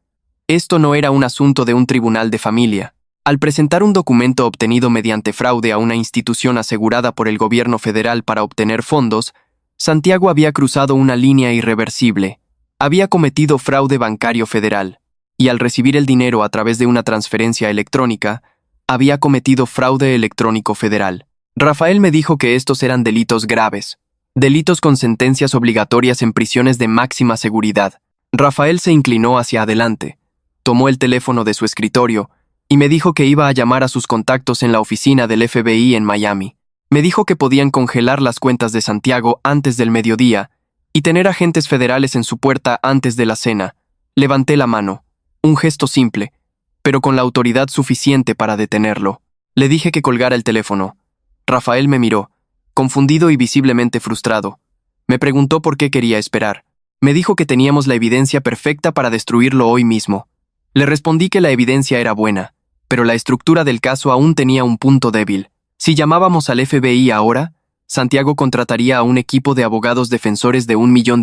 Esto no era un asunto de un tribunal de familia. Al presentar un documento obtenido mediante fraude a una institución asegurada por el gobierno federal para obtener fondos, Santiago había cruzado una línea irreversible. Había cometido fraude bancario federal. Y al recibir el dinero a través de una transferencia electrónica, había cometido fraude electrónico federal. Rafael me dijo que estos eran delitos graves. Delitos con sentencias obligatorias en prisiones de máxima seguridad. Rafael se inclinó hacia adelante, tomó el teléfono de su escritorio y me dijo que iba a llamar a sus contactos en la oficina del FBI en Miami. Me dijo que podían congelar las cuentas de Santiago antes del mediodía y tener agentes federales en su puerta antes de la cena. Levanté la mano, un gesto simple, pero con la autoridad suficiente para detenerlo. Le dije que colgara el teléfono. Rafael me miró, confundido y visiblemente frustrado. Me preguntó por qué quería esperar. Me dijo que teníamos la evidencia perfecta para destruirlo hoy mismo. Le respondí que la evidencia era buena, pero la estructura del caso aún tenía un punto débil. Si llamábamos al FBI ahora, Santiago contrataría a un equipo de abogados defensores de $1 millón.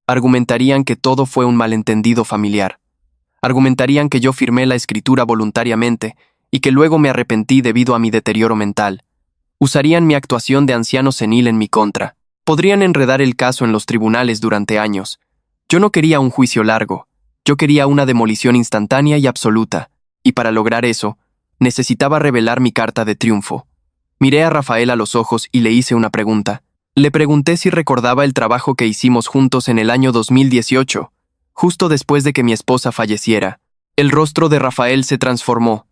Argumentarían que todo fue un malentendido familiar. Argumentarían que yo firmé la escritura voluntariamente y que luego me arrepentí debido a mi deterioro mental. Usarían mi actuación de anciano senil en mi contra. Podrían enredar el caso en los tribunales durante años. Yo no quería un juicio largo. Yo quería una demolición instantánea y absoluta. Y para lograr eso, necesitaba revelar mi carta de triunfo. Miré a Rafael a los ojos y le hice una pregunta. Le pregunté si recordaba el trabajo que hicimos juntos en el año 2018, justo después de que mi esposa falleciera. El rostro de Rafael se transformó.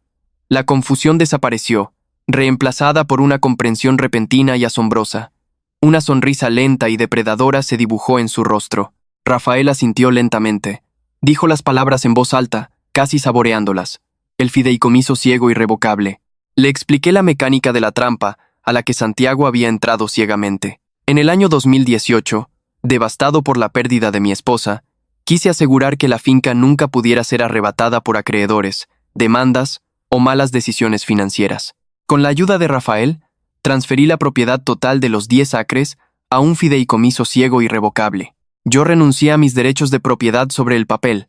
La confusión desapareció, reemplazada por una comprensión repentina y asombrosa. Una sonrisa lenta y depredadora se dibujó en su rostro. Rafael asintió lentamente. Dijo las palabras en voz alta, casi saboreándolas. El fideicomiso ciego irrevocable. Le expliqué la mecánica de la trampa, a la que Santiago había entrado ciegamente. En el año 2018, devastado por la pérdida de mi esposa, quise asegurar que la finca nunca pudiera ser arrebatada por acreedores, demandas o malas decisiones financieras. Con la ayuda de Rafael, transferí la propiedad total de los 10 acres a un fideicomiso ciego irrevocable. Yo renuncié a mis derechos de propiedad sobre el papel.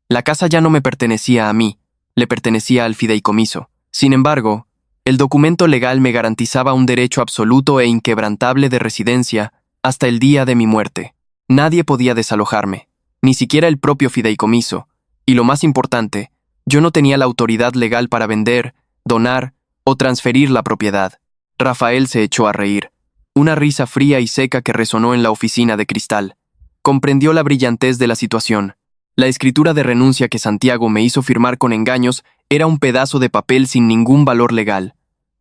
La casa ya no me pertenecía a mí, le pertenecía al fideicomiso. Sin embargo, el documento legal me garantizaba un derecho absoluto e inquebrantable de residencia hasta el día de mi muerte. Nadie podía desalojarme, ni siquiera el propio fideicomiso, y lo más importante, yo no tenía la autoridad legal para vender, donar o transferir la propiedad. Rafael se echó a reír, una risa fría y seca que resonó en la oficina de cristal. Comprendió la brillantez de la situación. La escritura de renuncia que Santiago me hizo firmar con engaños era un pedazo de papel sin ningún valor legal.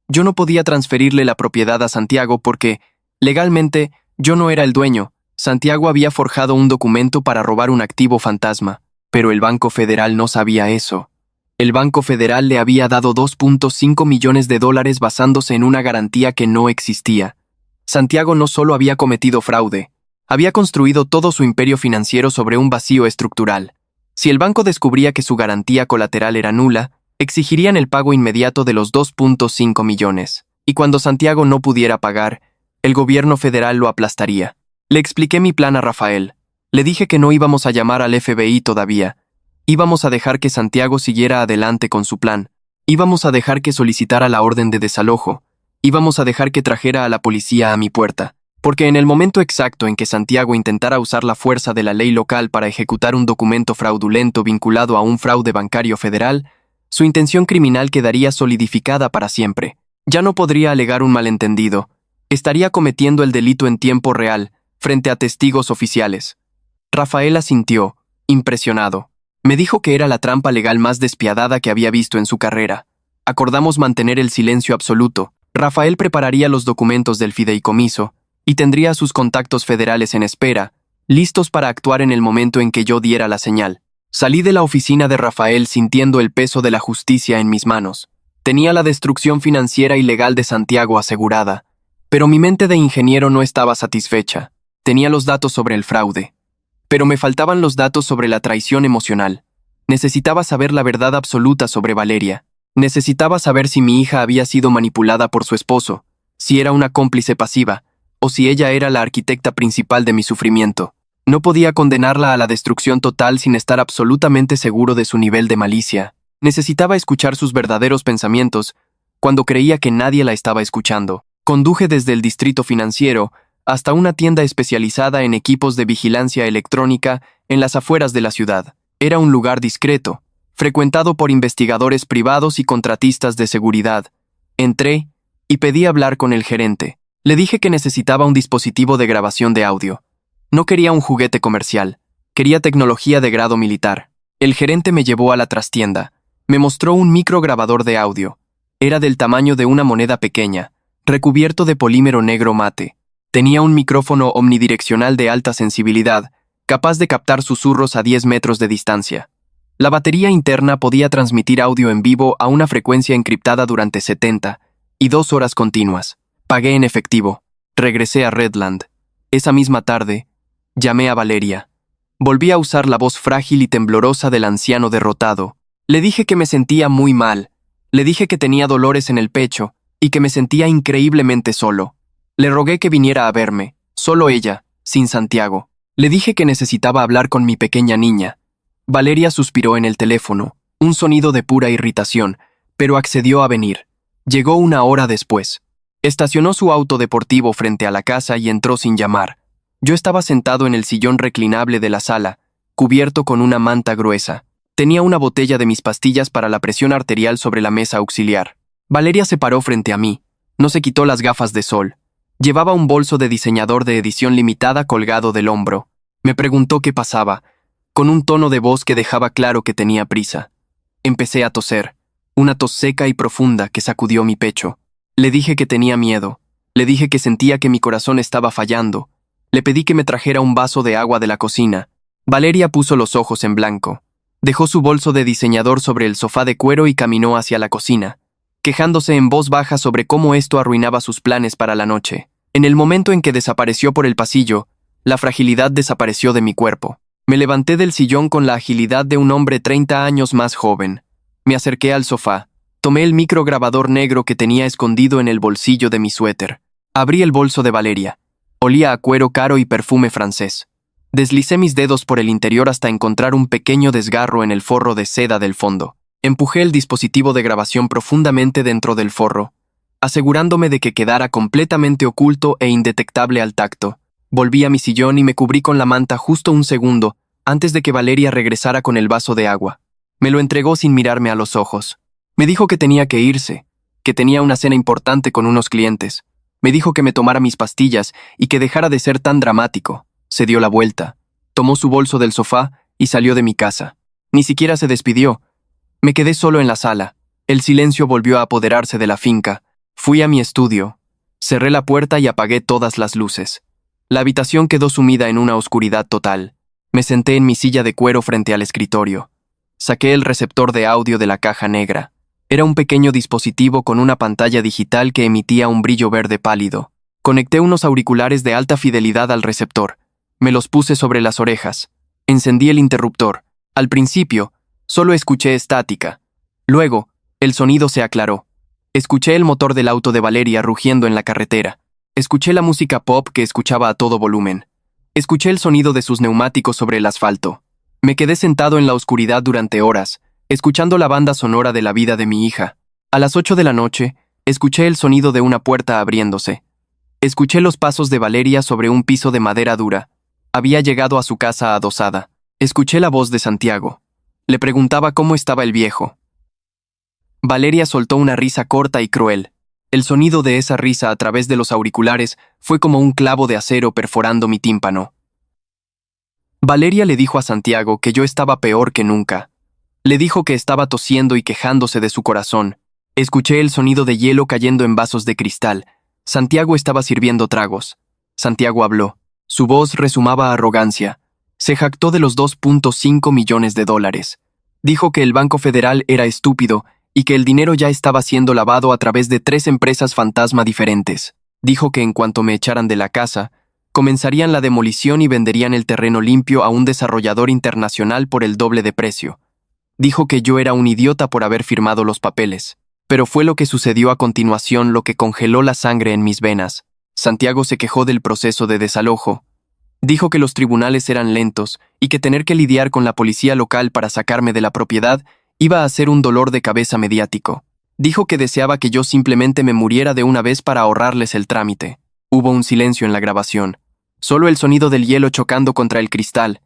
Yo no podía transferirle la propiedad a Santiago porque, legalmente, yo no era el dueño. Santiago había forjado un documento para robar un activo fantasma, pero el Banco Federal no sabía eso. El Banco Federal le había dado $2.5 millones basándose en una garantía que no existía. Santiago no solo había cometido fraude, había construido todo su imperio financiero sobre un vacío estructural. Si el banco descubría que su garantía colateral era nula, exigirían el pago inmediato de los 2.5 millones, y cuando Santiago no pudiera pagar, el gobierno federal lo aplastaría. Le expliqué mi plan a Rafael. Le dije que no íbamos a llamar al FBI todavía. Íbamos a dejar que Santiago siguiera adelante con su plan. Íbamos a dejar que solicitara la orden de desalojo. Íbamos a dejar que trajera a la policía a mi puerta. Porque en el momento exacto en que Santiago intentara usar la fuerza de la ley local para ejecutar un documento fraudulento vinculado a un fraude bancario federal, su intención criminal quedaría solidificada para siempre. Ya no podría alegar un malentendido. Estaría cometiendo el delito en tiempo real, frente a testigos oficiales. Rafael asintió, impresionado. Me dijo que era la trampa legal más despiadada que había visto en su carrera. Acordamos mantener el silencio absoluto. Rafael prepararía los documentos del fideicomiso y tendría a sus contactos federales en espera, listos para actuar en el momento en que yo diera la señal. Salí de la oficina de Rafael sintiendo el peso de la justicia en mis manos. Tenía la destrucción financiera y legal de Santiago asegurada, pero mi mente de ingeniero no estaba satisfecha. Tenía los datos sobre el fraude, pero me faltaban los datos sobre la traición emocional. Necesitaba saber la verdad absoluta sobre Valeria. Necesitaba saber si mi hija había sido manipulada por su esposo, si era una cómplice pasiva, o si ella era la arquitecta principal de mi sufrimiento. No podía condenarla a la destrucción total sin estar absolutamente seguro de su nivel de malicia. Necesitaba escuchar sus verdaderos pensamientos cuando creía que nadie la estaba escuchando. Conduje desde el distrito financiero hasta una tienda especializada en equipos de vigilancia electrónica en las afueras de la ciudad. Era un lugar discreto, frecuentado por investigadores privados y contratistas de seguridad. Entré y pedí hablar con el gerente. Le dije que necesitaba un dispositivo de grabación de audio. No quería un juguete comercial, quería tecnología de grado militar. El gerente me llevó a la trastienda. Me mostró un micrograbador de audio. Era del tamaño de una moneda pequeña, recubierto de polímero negro mate. Tenía un micrófono omnidireccional de alta sensibilidad, capaz de captar susurros a 10 metros de distancia. La batería interna podía transmitir audio en vivo a una frecuencia encriptada durante 72 horas continuas. Pagué en efectivo. Regresé a Redland. Esa misma tarde, llamé a Valeria. Volví a usar la voz frágil y temblorosa del anciano derrotado. Le dije que me sentía muy mal. Le dije que tenía dolores en el pecho y que me sentía increíblemente solo. Le rogué que viniera a verme, solo ella, sin Santiago. Le dije que necesitaba hablar con mi pequeña niña. Valeria suspiró en el teléfono, un sonido de pura irritación, pero accedió a venir. Llegó una hora después. Estacionó su auto deportivo frente a la casa y entró sin llamar. Yo estaba sentado en el sillón reclinable de la sala, cubierto con una manta gruesa. Tenía una botella de mis pastillas para la presión arterial sobre la mesa auxiliar. Valeria se paró frente a mí. No se quitó las gafas de sol. Llevaba un bolso de diseñador de edición limitada colgado del hombro. Me preguntó qué pasaba, con un tono de voz que dejaba claro que tenía prisa. Empecé a toser, una tos seca y profunda que sacudió mi pecho. Le dije que tenía miedo. Le dije que sentía que mi corazón estaba fallando. Le pedí que me trajera un vaso de agua de la cocina. Valeria puso los ojos en blanco. Dejó su bolso de diseñador sobre el sofá de cuero y caminó hacia la cocina. quejándose en voz baja sobre cómo esto arruinaba sus planes para la noche. En el momento en que desapareció por el pasillo, la fragilidad desapareció de mi cuerpo. Me levanté del sillón con la agilidad de un hombre 30 años más joven. Me acerqué al sofá. Tomé el micrograbador negro que tenía escondido en el bolsillo de mi suéter. Abrí el bolso de Valeria. Olía a cuero caro y perfume francés. Deslicé mis dedos por el interior hasta encontrar un pequeño desgarro en el forro de seda del fondo. Empujé el dispositivo de grabación profundamente dentro del forro, asegurándome de que quedara completamente oculto e indetectable al tacto. Volví a mi sillón y me cubrí con la manta justo un segundo antes de que Valeria regresara con el vaso de agua. Me lo entregó sin mirarme a los ojos. Me dijo que tenía que irse, que tenía una cena importante con unos clientes. Me dijo que me tomara mis pastillas y que dejara de ser tan dramático. Se dio la vuelta, tomó su bolso del sofá y salió de mi casa. Ni siquiera se despidió. Me quedé solo en la sala. El silencio volvió a apoderarse de la finca. Fui a mi estudio. Cerré la puerta y apagué todas las luces. La habitación quedó sumida en una oscuridad total. Me senté en mi silla de cuero frente al escritorio. Saqué el receptor de audio de la caja negra. Era un pequeño dispositivo con una pantalla digital que emitía un brillo verde pálido. Conecté unos auriculares de alta fidelidad al receptor. Me los puse sobre las orejas. Encendí el interruptor. Al principio, solo escuché estática. Luego, el sonido se aclaró. Escuché el motor del auto de Valeria rugiendo en la carretera. Escuché la música pop que escuchaba a todo volumen. Escuché el sonido de sus neumáticos sobre el asfalto. Me quedé sentado en la oscuridad durante horas, escuchando la banda sonora de la vida de mi hija. A las 8 de la noche, escuché el sonido de una puerta abriéndose. Escuché los pasos de Valeria sobre un piso de madera dura. Había llegado a su casa adosada. Escuché la voz de Santiago. Le preguntaba cómo estaba el viejo. Valeria soltó una risa corta y cruel. El sonido de esa risa a través de los auriculares fue como un clavo de acero perforando mi tímpano. Valeria le dijo a Santiago que yo estaba peor que nunca. Le dijo que estaba tosiendo y quejándose de su corazón. Escuché el sonido de hielo cayendo en vasos de cristal. Santiago estaba sirviendo tragos. Santiago habló. Su voz resumaba arrogancia. Se jactó de los $2.5 millones. Dijo que el Banco Federal era estúpido y que el dinero ya estaba siendo lavado a través de 3 empresas fantasma diferentes. Dijo que en cuanto me echaran de la casa, comenzarían la demolición y venderían el terreno limpio a un desarrollador internacional por el doble de precio. Dijo que yo era un idiota por haber firmado los papeles. Pero fue lo que sucedió a continuación lo que congeló la sangre en mis venas. Santiago se quejó del proceso de desalojo. Dijo que los tribunales eran lentos y que tener que lidiar con la policía local para sacarme de la propiedad iba a ser un dolor de cabeza mediático. Dijo que deseaba que yo simplemente me muriera de una vez para ahorrarles el trámite. Hubo un silencio en la grabación. Solo el sonido del hielo chocando contra el cristal.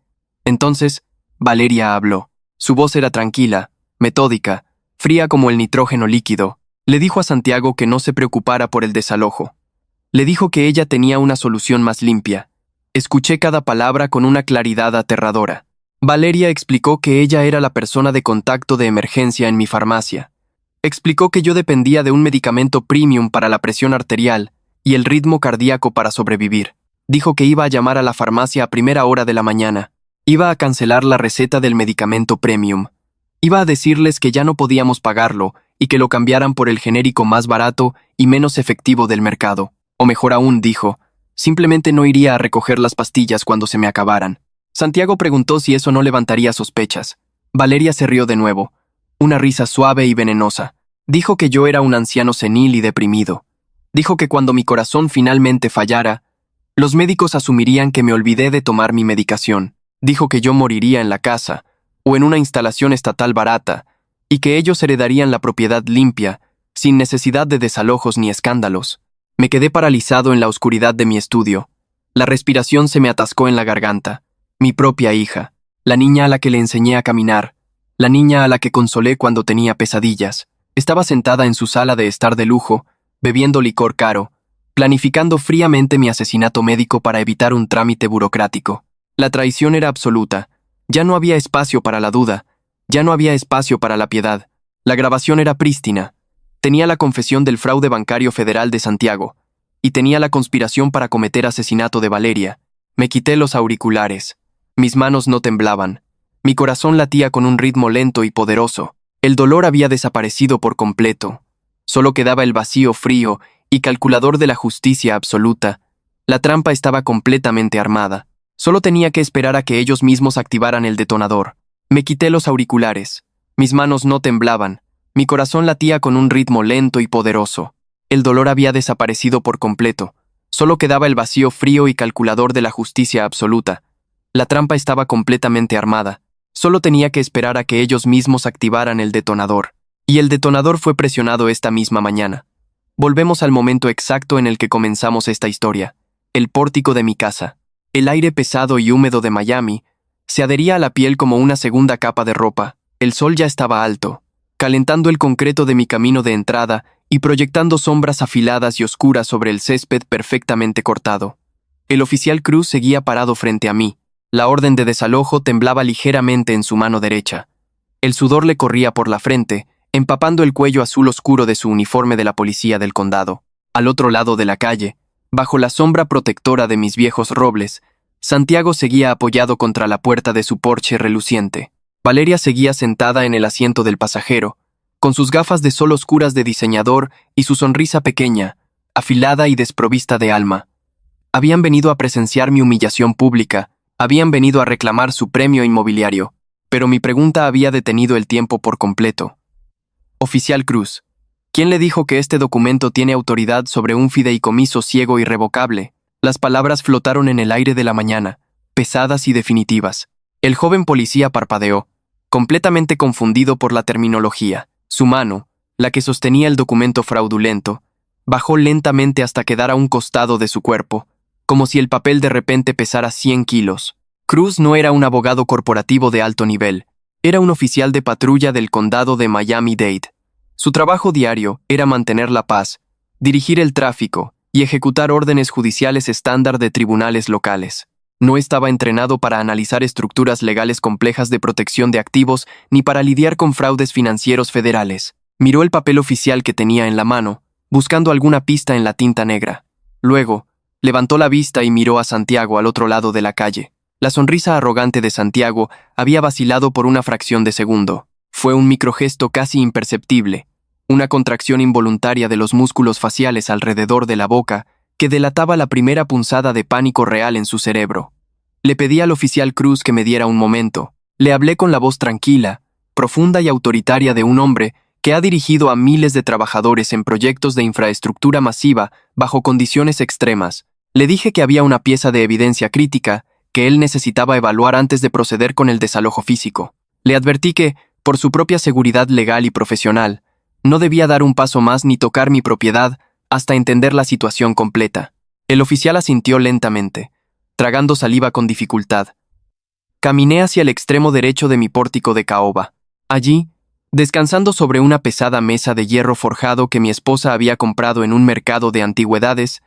Entonces, Valeria habló. Su voz era tranquila, metódica, fría como el nitrógeno líquido. Le dijo a Santiago que no se preocupara por el desalojo. Le dijo que ella tenía una solución más limpia. Escuché cada palabra con una claridad aterradora. Valeria explicó que ella era la persona de contacto de emergencia en mi farmacia. Explicó que yo dependía de un medicamento premium para la presión arterial y el ritmo cardíaco para sobrevivir. Dijo que iba a llamar a la farmacia a primera hora de la mañana. Iba a cancelar la receta del medicamento premium. Iba a decirles que ya no podíamos pagarlo y que lo cambiaran por el genérico más barato y menos efectivo del mercado. O mejor aún, dijo, simplemente no iría a recoger las pastillas cuando se me acabaran. Santiago preguntó si eso no levantaría sospechas. Valeria se rió de nuevo, una risa suave y venenosa. Dijo que yo era un anciano senil y deprimido. Dijo que cuando mi corazón finalmente fallara, los médicos asumirían que me olvidé de tomar mi medicación. Dijo que yo moriría en la casa, o en una instalación estatal barata, y que ellos heredarían la propiedad limpia, sin necesidad de desalojos ni escándalos. Me quedé paralizado en la oscuridad de mi estudio. La respiración se me atascó en la garganta. Mi propia hija, la niña a la que le enseñé a caminar, la niña a la que consolé cuando tenía pesadillas, estaba sentada en su sala de estar de lujo, bebiendo licor caro, planificando fríamente mi asesinato médico para evitar un trámite burocrático. La traición era absoluta. Ya no había espacio para la duda. Ya no había espacio para la piedad. La grabación era prístina. Tenía la confesión del fraude bancario federal de Santiago. Y tenía la conspiración para cometer asesinato de Valeria. Me quité los auriculares. Mis manos no temblaban. Mi corazón latía con un ritmo lento y poderoso. El dolor había desaparecido por completo. Solo quedaba el vacío frío y calculador de la justicia absoluta. La trampa estaba completamente armada. Solo tenía que esperar a que ellos mismos activaran el detonador. Me quité los auriculares. Mis manos no temblaban. Mi corazón latía con un ritmo lento y poderoso. El dolor había desaparecido por completo. Solo quedaba el vacío frío y calculador de la justicia absoluta. La trampa estaba completamente armada. Solo tenía que esperar a que ellos mismos activaran el detonador. Y el detonador fue presionado esta misma mañana. Volvemos al momento exacto en el que comenzamos esta historia. El pórtico de mi casa. El aire pesado y húmedo de Miami se adhería a la piel como una segunda capa de ropa. El sol ya estaba alto, calentando el concreto de mi camino de entrada y proyectando sombras afiladas y oscuras sobre el césped perfectamente cortado. El oficial Cruz seguía parado frente a mí. La orden de desalojo temblaba ligeramente en su mano derecha. El sudor le corría por la frente, empapando el cuello azul oscuro de su uniforme de la policía del condado. Al otro lado de la calle, bajo la sombra protectora de mis viejos robles, Santiago seguía apoyado contra la puerta de su Porsche reluciente. Valeria seguía sentada en el asiento del pasajero, con sus gafas de sol oscuras de diseñador y su sonrisa pequeña, afilada y desprovista de alma. Habían venido a presenciar mi humillación pública, habían venido a reclamar su premio inmobiliario, pero mi pregunta había detenido el tiempo por completo. Oficial Cruz, ¿quién le dijo que este documento tiene autoridad sobre un fideicomiso ciego irrevocable? Las palabras flotaron en el aire de la mañana, pesadas y definitivas. El joven policía parpadeó, completamente confundido por la terminología. Su mano, la que sostenía el documento fraudulento, bajó lentamente hasta quedar a un costado de su cuerpo, como si el papel de repente pesara 100 kilos. Cruz no era un abogado corporativo de alto nivel, era un oficial de patrulla del condado de Miami-Dade. Su trabajo diario era mantener la paz, dirigir el tráfico y ejecutar órdenes judiciales estándar de tribunales locales. No estaba entrenado para analizar estructuras legales complejas de protección de activos ni para lidiar con fraudes financieros federales. Miró el papel oficial que tenía en la mano, buscando alguna pista en la tinta negra. Luego, levantó la vista y miró a Santiago al otro lado de la calle. La sonrisa arrogante de Santiago había vacilado por una fracción de segundo. Fue un microgesto casi imperceptible, una contracción involuntaria de los músculos faciales alrededor de la boca que delataba la primera punzada de pánico real en su cerebro. Le pedí al oficial Cruz que me diera un momento. Le hablé con la voz tranquila, profunda y autoritaria de un hombre que ha dirigido a miles de trabajadores en proyectos de infraestructura masiva bajo condiciones extremas. Le dije que había una pieza de evidencia crítica que él necesitaba evaluar antes de proceder con el desalojo físico. Le advertí que, por su propia seguridad legal y profesional, no debía dar un paso más ni tocar mi propiedad hasta entender la situación completa. El oficial asintió lentamente, tragando saliva con dificultad. Caminé hacia el extremo derecho de mi pórtico de caoba. Allí, descansando sobre una pesada mesa de hierro forjado que mi esposa había comprado en un mercado de antigüedades,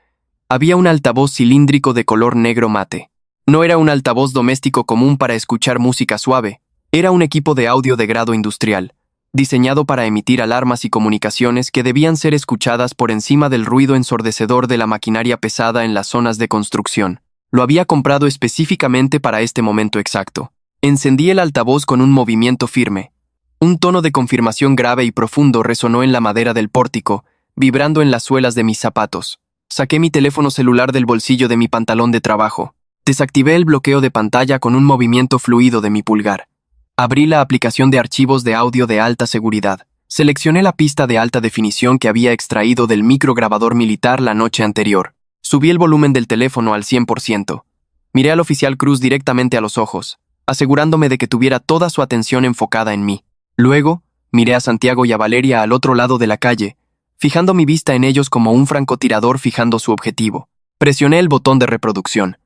había un altavoz cilíndrico de color negro mate. No era un altavoz doméstico común para escuchar música suave, era un equipo de audio de grado industrial, diseñado para emitir alarmas y comunicaciones que debían ser escuchadas por encima del ruido ensordecedor de la maquinaria pesada en las zonas de construcción. Lo había comprado específicamente para este momento exacto. Encendí el altavoz con un movimiento firme. Un tono de confirmación grave y profundo resonó en la madera del pórtico, vibrando en las suelas de mis zapatos. Saqué mi teléfono celular del bolsillo de mi pantalón de trabajo. Desactivé el bloqueo de pantalla con un movimiento fluido de mi pulgar. Abrí la aplicación de archivos de audio de alta seguridad. Seleccioné la pista de alta definición que había extraído del micrograbador militar la noche anterior. Subí el volumen del teléfono al 100%. Miré al oficial Cruz directamente a los ojos, asegurándome de que tuviera toda su atención enfocada en mí. Luego, miré a Santiago y a Valeria al otro lado de la calle, fijando mi vista en ellos como un francotirador fijando su objetivo. Presioné el botón de reproducción.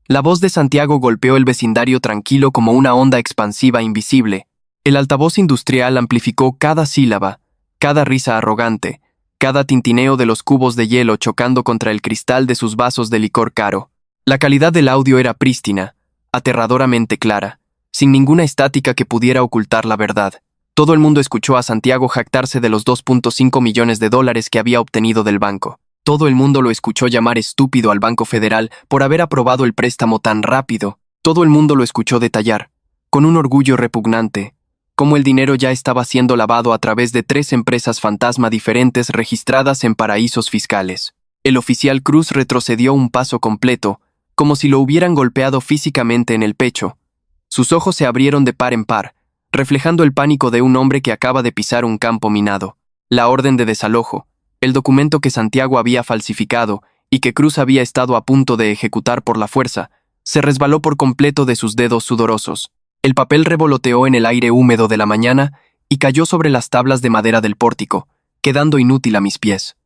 La voz de Santiago golpeó el vecindario tranquilo como una onda expansiva invisible. El altavoz industrial amplificó cada sílaba, cada risa arrogante, cada tintineo de los cubos de hielo chocando contra el cristal de sus vasos de licor caro. La calidad del audio era prístina, aterradoramente clara, sin ninguna estática que pudiera ocultar la verdad. Todo el mundo escuchó a Santiago jactarse de los $2.5 millones que había obtenido del banco. Todo el mundo lo escuchó llamar estúpido al Banco Federal por haber aprobado el préstamo tan rápido. Todo el mundo lo escuchó detallar, con un orgullo repugnante, cómo el dinero ya estaba siendo lavado a través de 3 empresas fantasma diferentes registradas en paraísos fiscales. El oficial Cruz retrocedió un paso completo, como si lo hubieran golpeado físicamente en el pecho. Sus ojos se abrieron de par en par, reflejando el pánico de un hombre que acaba de pisar un campo minado. La orden de desalojo, el documento que Santiago había falsificado y que Cruz había estado a punto de ejecutar por la fuerza, se resbaló por completo de sus dedos sudorosos. El papel revoloteó en el aire húmedo de la mañana y cayó sobre las tablas de madera del pórtico, quedando inútil a mis pies.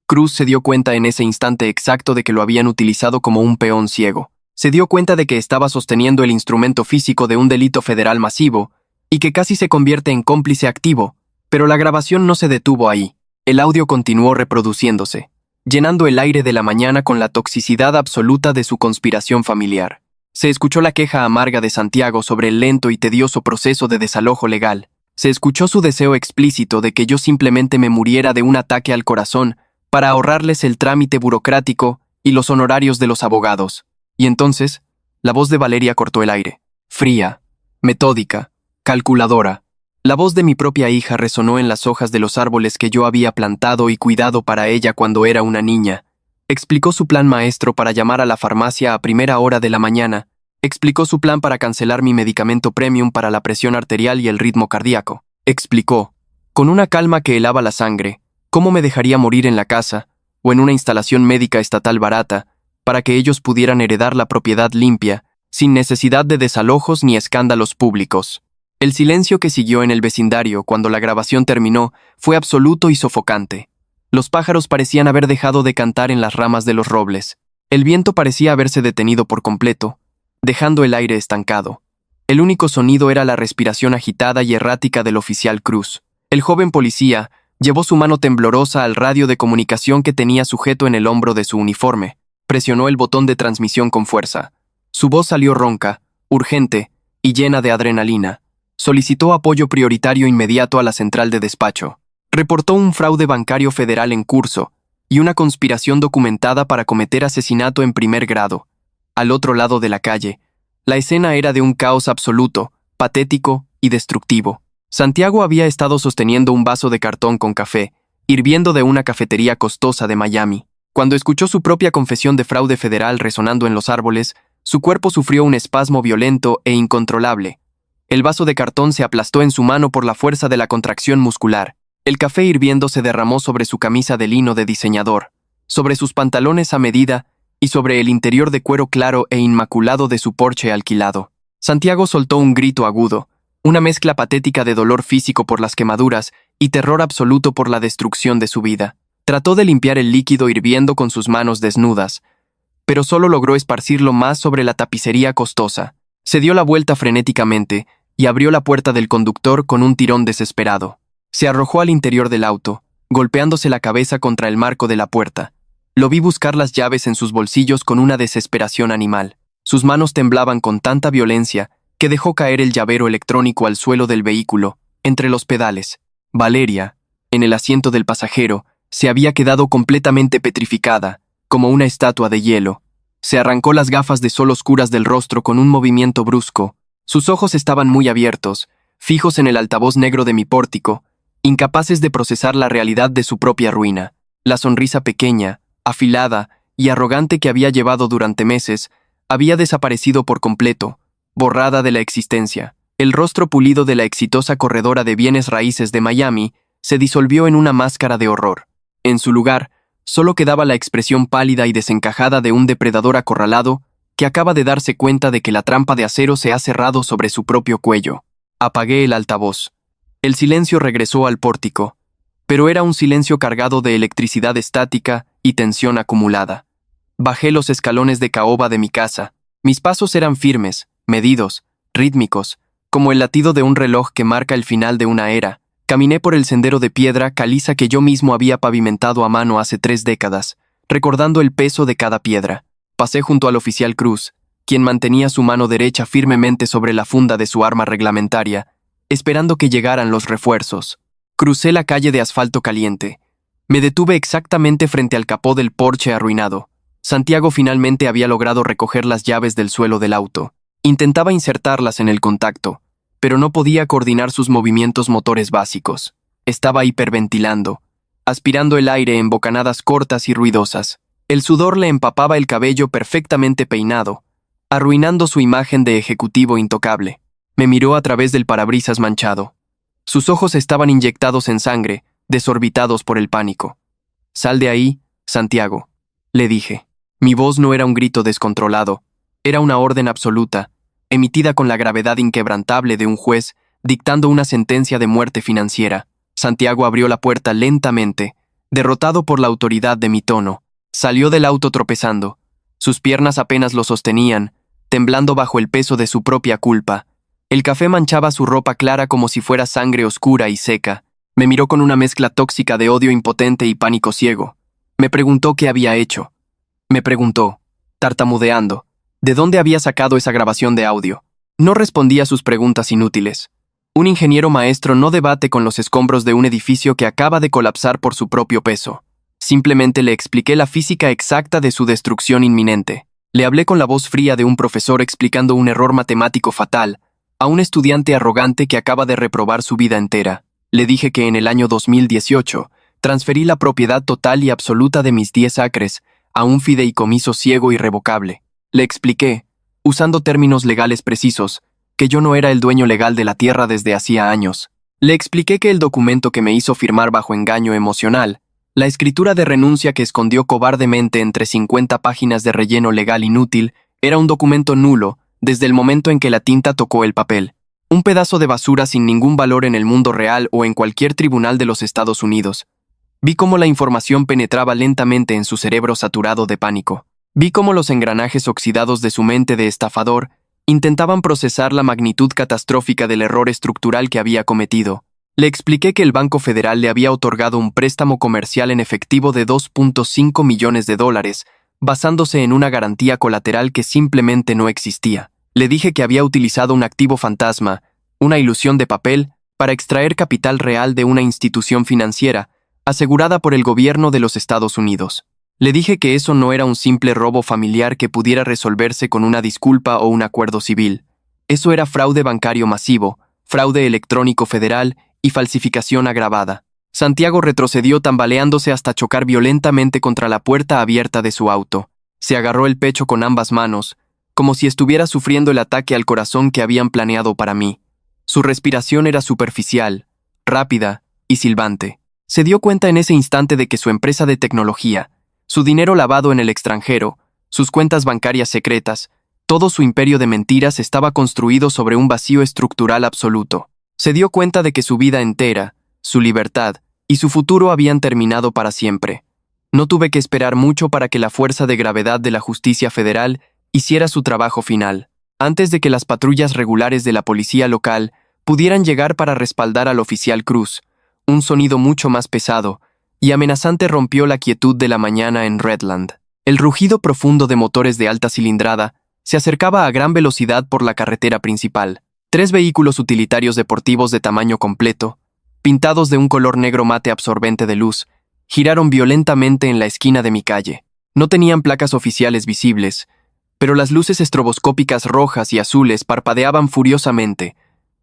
Cruz se dio cuenta en ese instante exacto de que lo habían utilizado como un peón ciego. Se dio cuenta de que estaba sosteniendo el instrumento físico de un delito federal masivo y que casi se convierte en cómplice activo, pero la grabación no se detuvo ahí. El audio continuó reproduciéndose, llenando el aire de la mañana con la toxicidad absoluta de su conspiración familiar. Se escuchó la queja amarga de Santiago sobre el lento y tedioso proceso de desalojo legal. Se escuchó su deseo explícito de que yo simplemente me muriera de un ataque al corazón para ahorrarles el trámite burocrático y los honorarios de los abogados. Y entonces, la voz de Valeria cortó el aire. Fría, metódica, calculadora. La voz de mi propia hija resonó en las hojas de los árboles que yo había plantado y cuidado para ella cuando era una niña. Explicó su plan maestro para llamar a la farmacia a primera hora de la mañana. Explicó su plan para cancelar mi medicamento premium para la presión arterial y el ritmo cardíaco. Explicó, con una calma que helaba la sangre, cómo me dejaría morir en la casa o en una instalación médica estatal barata para que ellos pudieran heredar la propiedad limpia, sin necesidad de desalojos ni escándalos públicos. El silencio que siguió en el vecindario cuando la grabación terminó fue absoluto y sofocante. Los pájaros parecían haber dejado de cantar en las ramas de los robles. El viento parecía haberse detenido por completo, dejando el aire estancado. El único sonido era la respiración agitada y errática del oficial Cruz. El joven policía llevó su mano temblorosa al radio de comunicación que tenía sujeto en el hombro de su uniforme. Presionó el botón de transmisión con fuerza. Su voz salió ronca, urgente y llena de adrenalina. Solicitó apoyo prioritario inmediato a la central de despacho. Reportó un fraude bancario federal en curso y una conspiración documentada para cometer asesinato en primer grado. Al otro lado de la calle, la escena era de un caos absoluto, patético y destructivo. Santiago había estado sosteniendo un vaso de cartón con café, hirviendo de una cafetería costosa de Miami. Cuando escuchó su propia confesión de fraude federal resonando en los árboles, su cuerpo sufrió un espasmo violento e incontrolable. El vaso de cartón se aplastó en su mano por la fuerza de la contracción muscular. El café hirviendo se derramó sobre su camisa de lino de diseñador, sobre sus pantalones a medida y sobre el interior de cuero claro e inmaculado de su Porsche alquilado. Santiago soltó un grito agudo, una mezcla patética de dolor físico por las quemaduras y terror absoluto por la destrucción de su vida. Trató de limpiar el líquido hirviendo con sus manos desnudas, pero solo logró esparcirlo más sobre la tapicería costosa. Se dio la vuelta frenéticamente y abrió la puerta del conductor con un tirón desesperado. Se arrojó al interior del auto, golpeándose la cabeza contra el marco de la puerta. Lo vi buscar las llaves en sus bolsillos con una desesperación animal. Sus manos temblaban con tanta violencia que dejó caer el llavero electrónico al suelo del vehículo, entre los pedales. Valeria, en el asiento del pasajero, se había quedado completamente petrificada, como una estatua de hielo. Se arrancó las gafas de sol oscuras del rostro con un movimiento brusco. Sus ojos estaban muy abiertos, fijos en el altavoz negro de mi pórtico, incapaces de procesar la realidad de su propia ruina. La sonrisa pequeña, afilada y arrogante que había llevado durante meses, había desaparecido por completo, borrada de la existencia. El rostro pulido de la exitosa corredora de bienes raíces de Miami se disolvió en una máscara de horror. En su lugar, solo quedaba la expresión pálida y desencajada de un depredador acorralado que acaba de darse cuenta de que la trampa de acero se ha cerrado sobre su propio cuello. Apagué el altavoz. El silencio regresó al pórtico, pero era un silencio cargado de electricidad estática y tensión acumulada. Bajé los escalones de caoba de mi casa. Mis pasos eran firmes, medidos, rítmicos, como el latido de un reloj que marca el final de una era. Caminé por el sendero de piedra caliza que yo mismo había pavimentado a mano hace 3 décadas, recordando el peso de cada piedra. Pasé junto al oficial Cruz, quien mantenía su mano derecha firmemente sobre la funda de su arma reglamentaria, esperando que llegaran los refuerzos. Crucé la calle de asfalto caliente. Me detuve exactamente frente al capó del Porsche arruinado. Santiago finalmente había logrado recoger las llaves del suelo del auto. Intentaba insertarlas en el contacto, pero no podía coordinar sus movimientos motores básicos. Estaba hiperventilando, aspirando el aire en bocanadas cortas y ruidosas. El sudor le empapaba el cabello perfectamente peinado, arruinando su imagen de ejecutivo intocable. Me miró a través del parabrisas manchado. Sus ojos estaban inyectados en sangre, desorbitados por el pánico. «Sal de ahí, Santiago», le dije. Mi voz no era un grito descontrolado, era una orden absoluta, emitida con la gravedad inquebrantable de un juez dictando una sentencia de muerte financiera. Santiago abrió la puerta lentamente, derrotado por la autoridad de mi tono. Salió del auto tropezando. Sus piernas apenas lo sostenían, temblando bajo el peso de su propia culpa. El café manchaba su ropa clara como si fuera sangre oscura y seca. Me miró con una mezcla tóxica de odio impotente y pánico ciego. Me preguntó qué había hecho. Me preguntó, tartamudeando, de dónde había sacado esa grabación de audio. No respondí a sus preguntas inútiles. Un ingeniero maestro no debate con los escombros de un edificio que acaba de colapsar por su propio peso. Simplemente le expliqué la física exacta de su destrucción inminente. Le hablé con la voz fría de un profesor explicando un error matemático fatal a un estudiante arrogante que acaba de reprobar su vida entera. Le dije que en el año 2018 transferí la propiedad total y absoluta de mis 10 acres a un fideicomiso ciego irrevocable. Le expliqué, usando términos legales precisos, que yo no era el dueño legal de la tierra desde hacía años. Le expliqué que el documento que me hizo firmar bajo engaño emocional, la escritura de renuncia que escondió cobardemente entre 50 páginas de relleno legal inútil, era un documento nulo desde el momento en que la tinta tocó el papel. Un pedazo de basura sin ningún valor en el mundo real o en cualquier tribunal de los Estados Unidos. Vi cómo la información penetraba lentamente en su cerebro saturado de pánico. Vi cómo los engranajes oxidados de su mente de estafador intentaban procesar la magnitud catastrófica del error estructural que había cometido. Le expliqué que el Banco Federal le había otorgado un préstamo comercial en efectivo de $2.5 millones, basándose en una garantía colateral que simplemente no existía. Le dije que había utilizado un activo fantasma, una ilusión de papel, para extraer capital real de una institución financiera, asegurada por el gobierno de los Estados Unidos. Le dije que eso no era un simple robo familiar que pudiera resolverse con una disculpa o un acuerdo civil. Eso era fraude bancario masivo, fraude electrónico federal y falsificación agravada. Santiago retrocedió tambaleándose hasta chocar violentamente contra la puerta abierta de su auto. Se agarró el pecho con ambas manos, como si estuviera sufriendo el ataque al corazón que habían planeado para mí. Su respiración era superficial, rápida y silbante. Se dio cuenta en ese instante de que su empresa de tecnología, su dinero lavado en el extranjero, sus cuentas bancarias secretas, todo su imperio de mentiras estaba construido sobre un vacío estructural absoluto. Se dio cuenta de que su vida entera, su libertad y su futuro habían terminado para siempre. No tuve que esperar mucho para que la fuerza de gravedad de la justicia federal hiciera su trabajo final. Antes de que las patrullas regulares de la policía local pudieran llegar para respaldar al oficial Cruz, un sonido mucho más pesado y amenazante rompió la quietud de la mañana en Redland. El rugido profundo de motores de alta cilindrada se acercaba a gran velocidad por la carretera principal. 3 vehículos utilitarios deportivos de tamaño completo, pintados de un color negro mate absorbente de luz, giraron violentamente en la esquina de mi calle. No tenían placas oficiales visibles, pero las luces estroboscópicas rojas y azules parpadeaban furiosamente,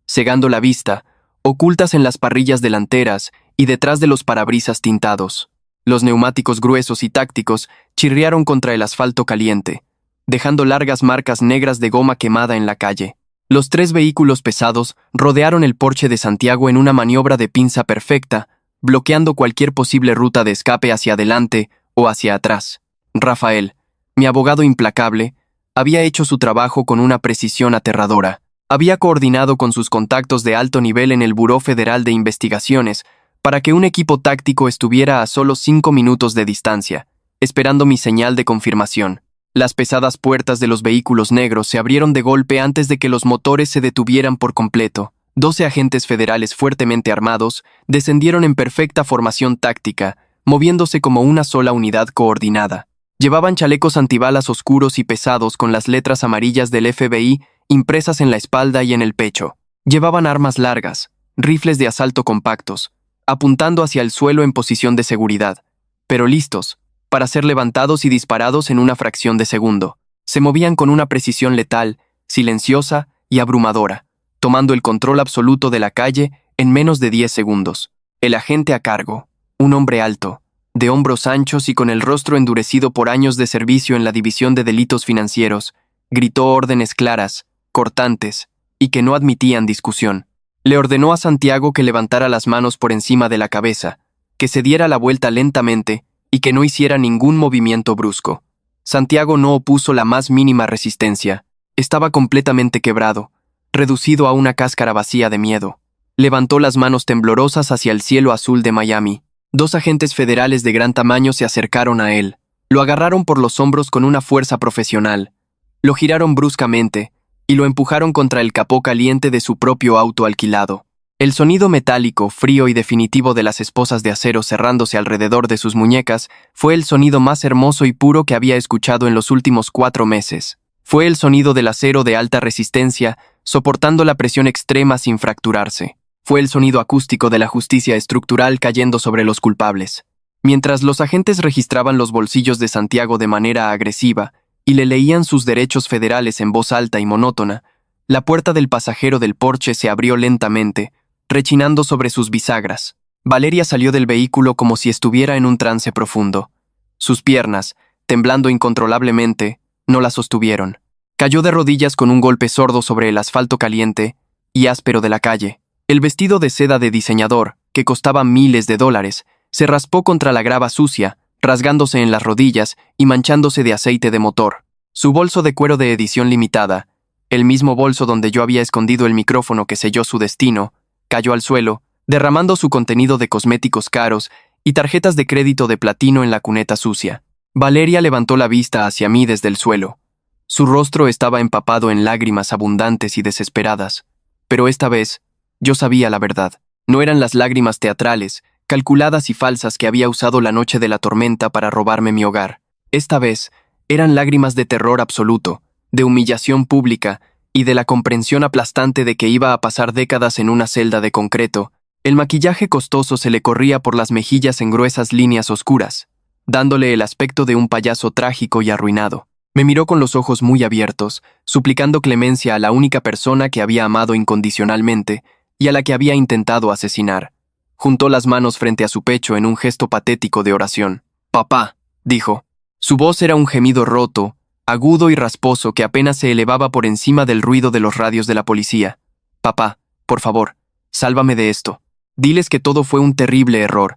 cegando la vista, ocultas en las parrillas delanteras y detrás de los parabrisas tintados. Los neumáticos gruesos y tácticos chirriaron contra el asfalto caliente, dejando largas marcas negras de goma quemada en la calle. Los 3 vehículos pesados rodearon el porche de Santiago en una maniobra de pinza perfecta, bloqueando cualquier posible ruta de escape hacia adelante o hacia atrás. Rafael, mi abogado implacable, había hecho su trabajo con una precisión aterradora. Había coordinado con sus contactos de alto nivel en el Buró Federal de Investigaciones para que un equipo táctico estuviera a solo 5 minutos de distancia, esperando mi señal de confirmación. Las pesadas puertas de los vehículos negros se abrieron de golpe antes de que los motores se detuvieran por completo. 12 agentes federales fuertemente armados descendieron en perfecta formación táctica, moviéndose como una sola unidad coordinada. Llevaban chalecos antibalas oscuros y pesados con las letras amarillas del FBI impresas en la espalda y en el pecho. Llevaban armas largas, rifles de asalto compactos, apuntando hacia el suelo en posición de seguridad, pero listos para ser levantados y disparados en una fracción de segundo. Se movían con una precisión letal, silenciosa y abrumadora, tomando el control absoluto de la calle en menos de 10 segundos. El agente a cargo, un hombre alto, de hombros anchos y con el rostro endurecido por años de servicio en la División de Delitos Financieros, gritó órdenes claras, cortantes, y que no admitían discusión. Le ordenó a Santiago que levantara las manos por encima de la cabeza, que se diera la vuelta lentamente y que no hiciera ningún movimiento brusco. Santiago no opuso la más mínima resistencia. Estaba completamente quebrado, reducido a una cáscara vacía de miedo. Levantó las manos temblorosas hacia el cielo azul de Miami. 2 agentes federales de gran tamaño se acercaron a él. Lo agarraron por los hombros con una fuerza profesional. Lo giraron bruscamente y lo empujaron contra el capó caliente de su propio auto alquilado. El sonido metálico, frío y definitivo de las esposas de acero cerrándose alrededor de sus muñecas fue el sonido más hermoso y puro que había escuchado en los últimos 4 meses. Fue el sonido del acero de alta resistencia, soportando la presión extrema sin fracturarse. Fue el sonido acústico de la justicia estructural cayendo sobre los culpables. Mientras los agentes registraban los bolsillos de Santiago de manera agresiva y le leían sus derechos federales en voz alta y monótona, la puerta del pasajero del Porsche se abrió lentamente, rechinando sobre sus bisagras. Valeria salió del vehículo como si estuviera en un trance profundo. Sus piernas, temblando incontrolablemente, no la sostuvieron. Cayó de rodillas con un golpe sordo sobre el asfalto caliente y áspero de la calle. El vestido de seda de diseñador, que costaba miles de dólares, se raspó contra la grava sucia, rasgándose en las rodillas y manchándose de aceite de motor. Su bolso de cuero de edición limitada, el mismo bolso donde yo había escondido el micrófono que selló su destino, cayó al suelo, derramando su contenido de cosméticos caros y tarjetas de crédito de platino en la cuneta sucia. Valeria levantó la vista hacia mí desde el suelo. Su rostro estaba empapado en lágrimas abundantes y desesperadas, pero esta vez yo sabía la verdad. No eran las lágrimas teatrales, calculadas y falsas que había usado la noche de la tormenta para robarme mi hogar. Esta vez eran lágrimas de terror absoluto, de humillación pública y de la comprensión aplastante de que iba a pasar décadas en una celda de concreto. El maquillaje costoso se le corría por las mejillas en gruesas líneas oscuras, dándole el aspecto de un payaso trágico y arruinado. Me miró con los ojos muy abiertos, suplicando clemencia a la única persona que había amado incondicionalmente y a la que había intentado asesinar. Juntó las manos frente a su pecho en un gesto patético de oración. «Papá», dijo. Su voz era un gemido roto, agudo y rasposo que apenas se elevaba por encima del ruido de los radios de la policía. «Papá, por favor, sálvame de esto. Diles que todo fue un terrible error.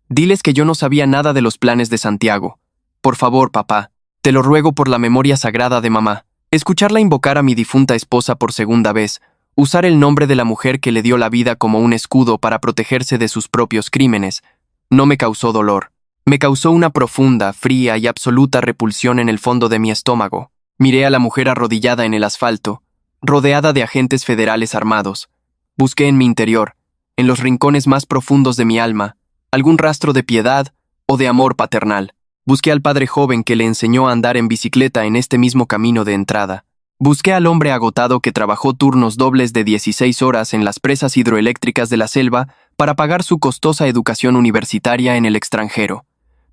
Diles que yo no sabía nada de los planes de Santiago. Por favor, papá, te lo ruego por la memoria sagrada de mamá». Escucharla invocar a mi difunta esposa por segunda vez, usar el nombre de la mujer que le dio la vida como un escudo para protegerse de sus propios crímenes, no me causó dolor. Me causó una profunda, fría y absoluta repulsión en el fondo de mi estómago. Miré a la mujer arrodillada en el asfalto, rodeada de agentes federales armados. Busqué en mi interior, en los rincones más profundos de mi alma, algún rastro de piedad o de amor paternal. Busqué al padre joven que le enseñó a andar en bicicleta en este mismo camino de entrada. Busqué al hombre agotado que trabajó turnos dobles de 16 horas en las presas hidroeléctricas de la selva para pagar su costosa educación universitaria en el extranjero.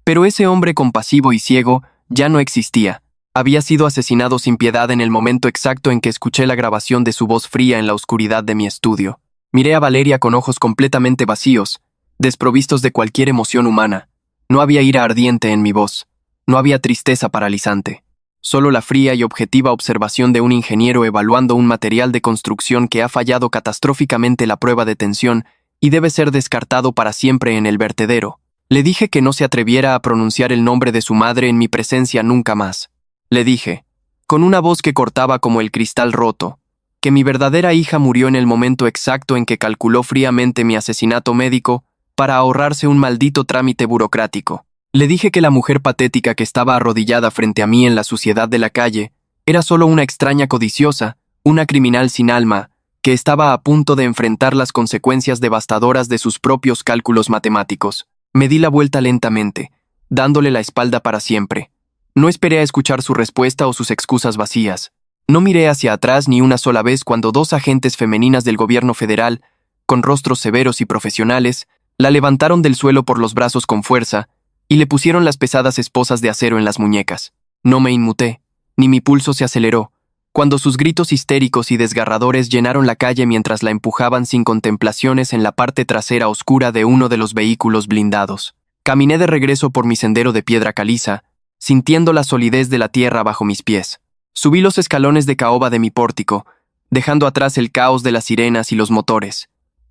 Pero ese hombre compasivo y ciego ya no existía. Había sido asesinado sin piedad en el momento exacto en que escuché la grabación de su voz fría en la oscuridad de mi estudio. Miré a Valeria con ojos completamente vacíos, desprovistos de cualquier emoción humana. No había ira ardiente en mi voz. No había tristeza paralizante. Solo la fría y objetiva observación de un ingeniero evaluando un material de construcción que ha fallado catastróficamente la prueba de tensión y debe ser descartado para siempre en el vertedero. Le dije que no se atreviera a pronunciar el nombre de su madre en mi presencia nunca más. Le dije, con una voz que cortaba como el cristal roto, que mi verdadera hija murió en el momento exacto en que calculó fríamente mi asesinato médico para ahorrarse un maldito trámite burocrático. Le dije que la mujer patética que estaba arrodillada frente a mí en la suciedad de la calle era solo una extraña codiciosa, una criminal sin alma, que estaba a punto de enfrentar las consecuencias devastadoras de sus propios cálculos matemáticos. Me di la vuelta lentamente, dándole la espalda para siempre. No esperé a escuchar su respuesta o sus excusas vacías. No miré hacia atrás ni una sola vez cuando 2 agentes femeninas del gobierno federal, con rostros severos y profesionales, la levantaron del suelo por los brazos con fuerza y le pusieron las pesadas esposas de acero en las muñecas. No me inmuté, ni mi pulso se aceleró, cuando sus gritos histéricos y desgarradores llenaron la calle mientras la empujaban sin contemplaciones en la parte trasera oscura de uno de los vehículos blindados. Caminé de regreso por mi sendero de piedra caliza, sintiendo la solidez de la tierra bajo mis pies. Subí los escalones de caoba de mi pórtico, dejando atrás el caos de las sirenas y los motores.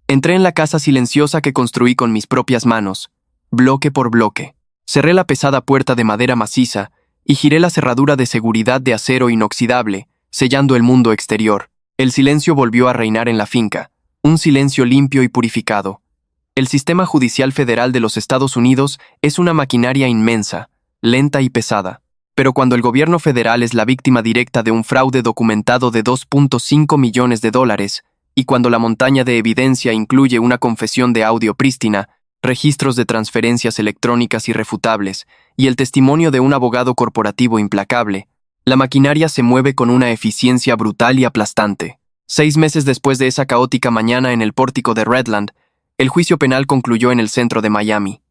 Entré en la casa silenciosa que construí con mis propias manos, bloque por bloque. Cerré la pesada puerta de madera maciza y giré la cerradura de seguridad de acero inoxidable, sellando el mundo exterior. El silencio volvió a reinar en la finca, un silencio limpio y purificado. El sistema judicial federal de los Estados Unidos es una maquinaria inmensa, lenta y pesada. Pero cuando el gobierno federal es la víctima directa de un fraude documentado de $2.5 millones, y cuando la montaña de evidencia incluye una confesión de audio prístina, registros de transferencias electrónicas irrefutables y el testimonio de un abogado corporativo implacable, la maquinaria se mueve con una eficiencia brutal y aplastante. 6 meses después de esa caótica mañana en el pórtico de Redland, el juicio penal concluyó en el centro de Miami.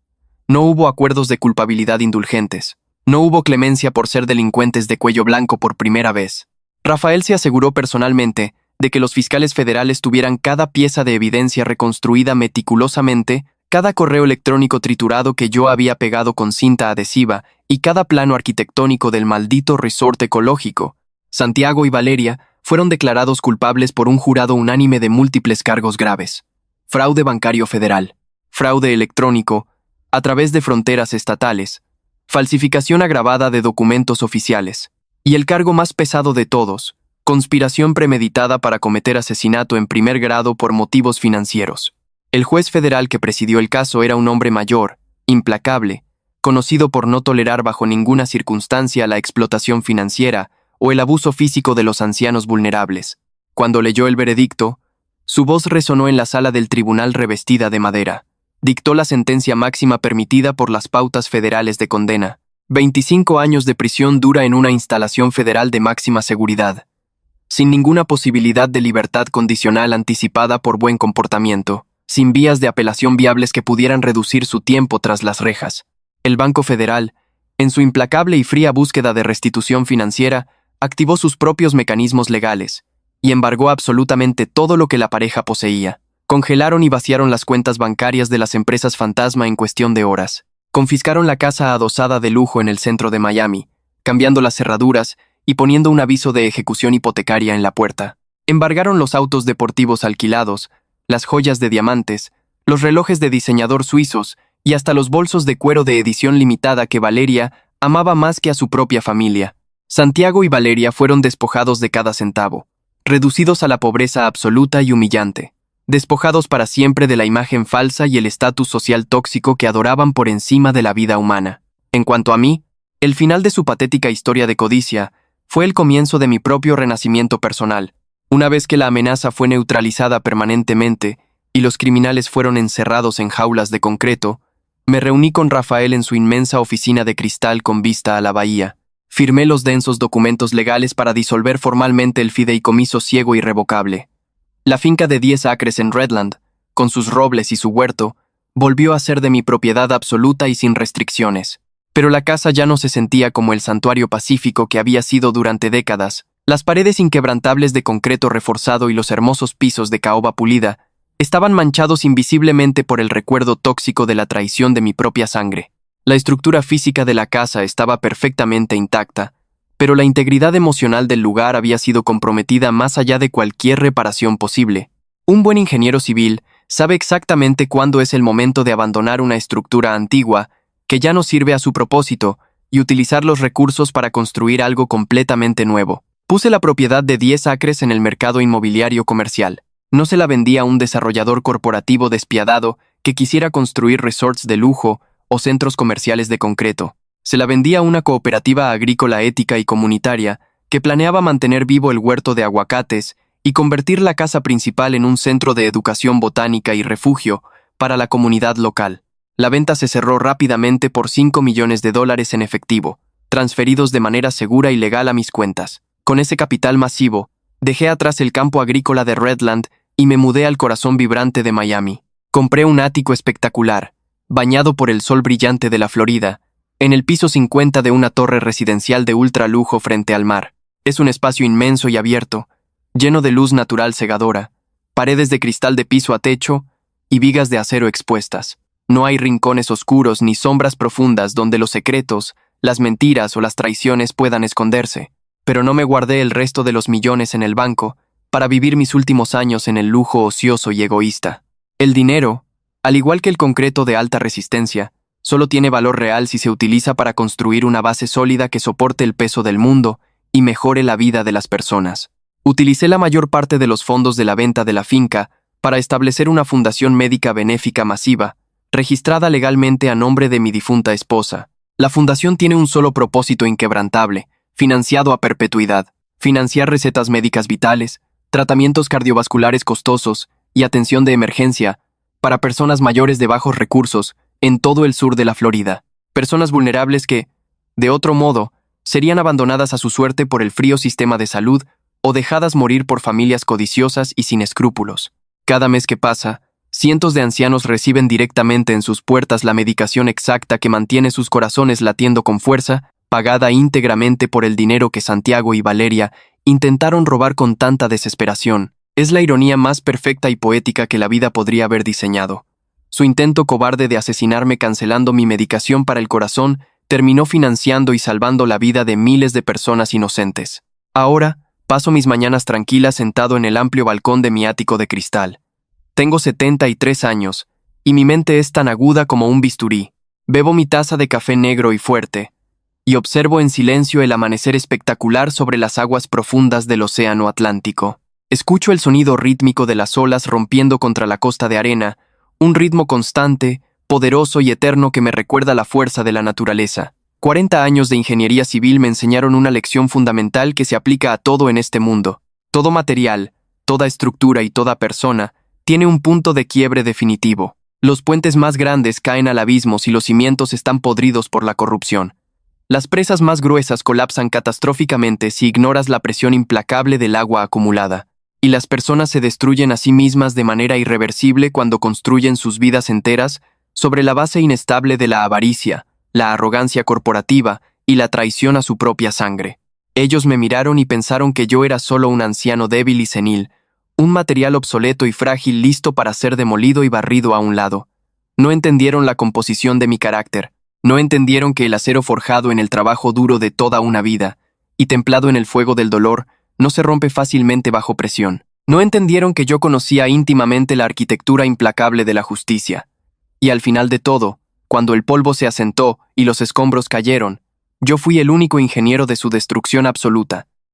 No hubo acuerdos de culpabilidad indulgentes. No hubo clemencia por ser delincuentes de cuello blanco por primera vez. Rafael se aseguró personalmente de que los fiscales federales tuvieran cada pieza de evidencia reconstruida meticulosamente, cada correo electrónico triturado que yo había pegado con cinta adhesiva y cada plano arquitectónico del maldito resort ecológico. Santiago y Valeria fueron declarados culpables por un jurado unánime de múltiples cargos graves. Fraude bancario federal, fraude electrónico, a través de fronteras estatales, falsificación agravada de documentos oficiales, y el cargo más pesado de todos, conspiración premeditada para cometer asesinato en primer grado por motivos financieros. El juez federal que presidió el caso era un hombre mayor, implacable, conocido por no tolerar bajo ninguna circunstancia la explotación financiera o el abuso físico de los ancianos vulnerables. Cuando leyó el veredicto, su voz resonó en la sala del tribunal revestida de madera. Dictó la sentencia máxima permitida por las pautas federales de condena. 25 años de prisión dura en una instalación federal de máxima seguridad, sin ninguna posibilidad de libertad condicional anticipada por buen comportamiento, sin vías de apelación viables que pudieran reducir su tiempo tras las rejas. El Banco Federal, en su implacable y fría búsqueda de restitución financiera, activó sus propios mecanismos legales y embargó absolutamente todo lo que la pareja poseía. Congelaron y vaciaron las cuentas bancarias de las empresas fantasma en cuestión de horas. Confiscaron la casa adosada de lujo en el centro de Miami, cambiando las cerraduras y poniendo un aviso de ejecución hipotecaria en la puerta. Embargaron los autos deportivos alquilados, las joyas de diamantes, los relojes de diseñador suizos y hasta los bolsos de cuero de edición limitada que Valeria amaba más que a su propia familia. Santiago y Valeria fueron despojados de cada centavo, reducidos a la pobreza absoluta y humillante, despojados para siempre de la imagen falsa y el estatus social tóxico que adoraban por encima de la vida humana. En cuanto a mí, el final de su patética historia de codicia fue el comienzo de mi propio renacimiento personal. Una vez que la amenaza fue neutralizada permanentemente y los criminales fueron encerrados en jaulas de concreto, me reuní con Rafael en su inmensa oficina de cristal con vista a la bahía. Firmé los densos documentos legales para disolver formalmente el fideicomiso ciego irrevocable. La finca de 10 acres en Redland, con sus robles y su huerto, volvió a ser de mi propiedad absoluta y sin restricciones. Pero la casa ya no se sentía como el santuario pacífico que había sido durante décadas. Las paredes inquebrantables de concreto reforzado y los hermosos pisos de caoba pulida estaban manchados invisiblemente por el recuerdo tóxico de la traición de mi propia sangre. La estructura física de la casa estaba perfectamente intacta, pero la integridad emocional del lugar había sido comprometida más allá de cualquier reparación posible. Un buen ingeniero civil sabe exactamente cuándo es el momento de abandonar una estructura antigua que ya no sirve a su propósito y utilizar los recursos para construir algo completamente nuevo. Puse la propiedad de 10 acres en el mercado inmobiliario comercial. No se la vendía a un desarrollador corporativo despiadado que quisiera construir resorts de lujo o centros comerciales de concreto. Se la vendía a una cooperativa agrícola ética y comunitaria que planeaba mantener vivo el huerto de aguacates y convertir la casa principal en un centro de educación botánica y refugio para la comunidad local. La venta se cerró rápidamente por $5 millones en efectivo, transferidos de manera segura y legal a mis cuentas. Con ese capital masivo, dejé atrás el campo agrícola de Redland y me mudé al corazón vibrante de Miami. Compré un ático espectacular, bañado por el sol brillante de la Florida, en el piso 50 de una torre residencial de ultralujo frente al mar. Es un espacio inmenso y abierto, lleno de luz natural cegadora, paredes de cristal de piso a techo y vigas de acero expuestas. No hay rincones oscuros ni sombras profundas donde los secretos, las mentiras o las traiciones puedan esconderse. Pero no me guardé el resto de los millones en el banco para vivir mis últimos años en el lujo ocioso y egoísta. El dinero, al igual que el concreto de alta resistencia, solo tiene valor real si se utiliza para construir una base sólida que soporte el peso del mundo y mejore la vida de las personas. Utilicé la mayor parte de los fondos de la venta de la finca para establecer una fundación médica benéfica masiva, registrada legalmente a nombre de mi difunta esposa. La fundación tiene un solo propósito inquebrantable, financiado a perpetuidad: financiar recetas médicas vitales, tratamientos cardiovasculares costosos y atención de emergencia para personas mayores de bajos recursos en todo el sur de la Florida. Personas vulnerables que, de otro modo, serían abandonadas a su suerte por el frío sistema de salud o dejadas morir por familias codiciosas y sin escrúpulos. Cada mes que pasa, cientos de ancianos reciben directamente en sus puertas la medicación exacta que mantiene sus corazones latiendo con fuerza, pagada íntegramente por el dinero que Santiago y Valeria intentaron robar con tanta desesperación. Es la ironía más perfecta y poética que la vida podría haber diseñado. Su intento cobarde de asesinarme cancelando mi medicación para el corazón terminó financiando y salvando la vida de miles de personas inocentes. Ahora, paso mis mañanas tranquilas sentado en el amplio balcón de mi ático de cristal. Tengo 73 años, y mi mente es tan aguda como un bisturí. Bebo mi taza de café negro y fuerte, y observo en silencio el amanecer espectacular sobre las aguas profundas del océano Atlántico. Escucho el sonido rítmico de las olas rompiendo contra la costa de arena, un ritmo constante, poderoso y eterno que me recuerda la fuerza de la naturaleza. 40 años de ingeniería civil me enseñaron una lección fundamental que se aplica a todo en este mundo. Todo material, toda estructura y toda persona tiene un punto de quiebre definitivo. Los puentes más grandes caen al abismo si los cimientos están podridos por la corrupción. Las presas más gruesas colapsan catastróficamente si ignoras la presión implacable del agua acumulada. Y las personas se destruyen a sí mismas de manera irreversible cuando construyen sus vidas enteras sobre la base inestable de la avaricia, la arrogancia corporativa y la traición a su propia sangre. Ellos me miraron y pensaron que yo era solo un anciano débil y senil, un material obsoleto y frágil listo para ser demolido y barrido a un lado. No entendieron la composición de mi carácter, no entendieron que el acero forjado en el trabajo duro de toda una vida y templado en el fuego del dolor no se rompe fácilmente bajo presión. No entendieron que yo conocía íntimamente la arquitectura implacable de la justicia. Y al final de todo, cuando el polvo se asentó y los escombros cayeron, yo fui el único ingeniero de su destrucción absoluta.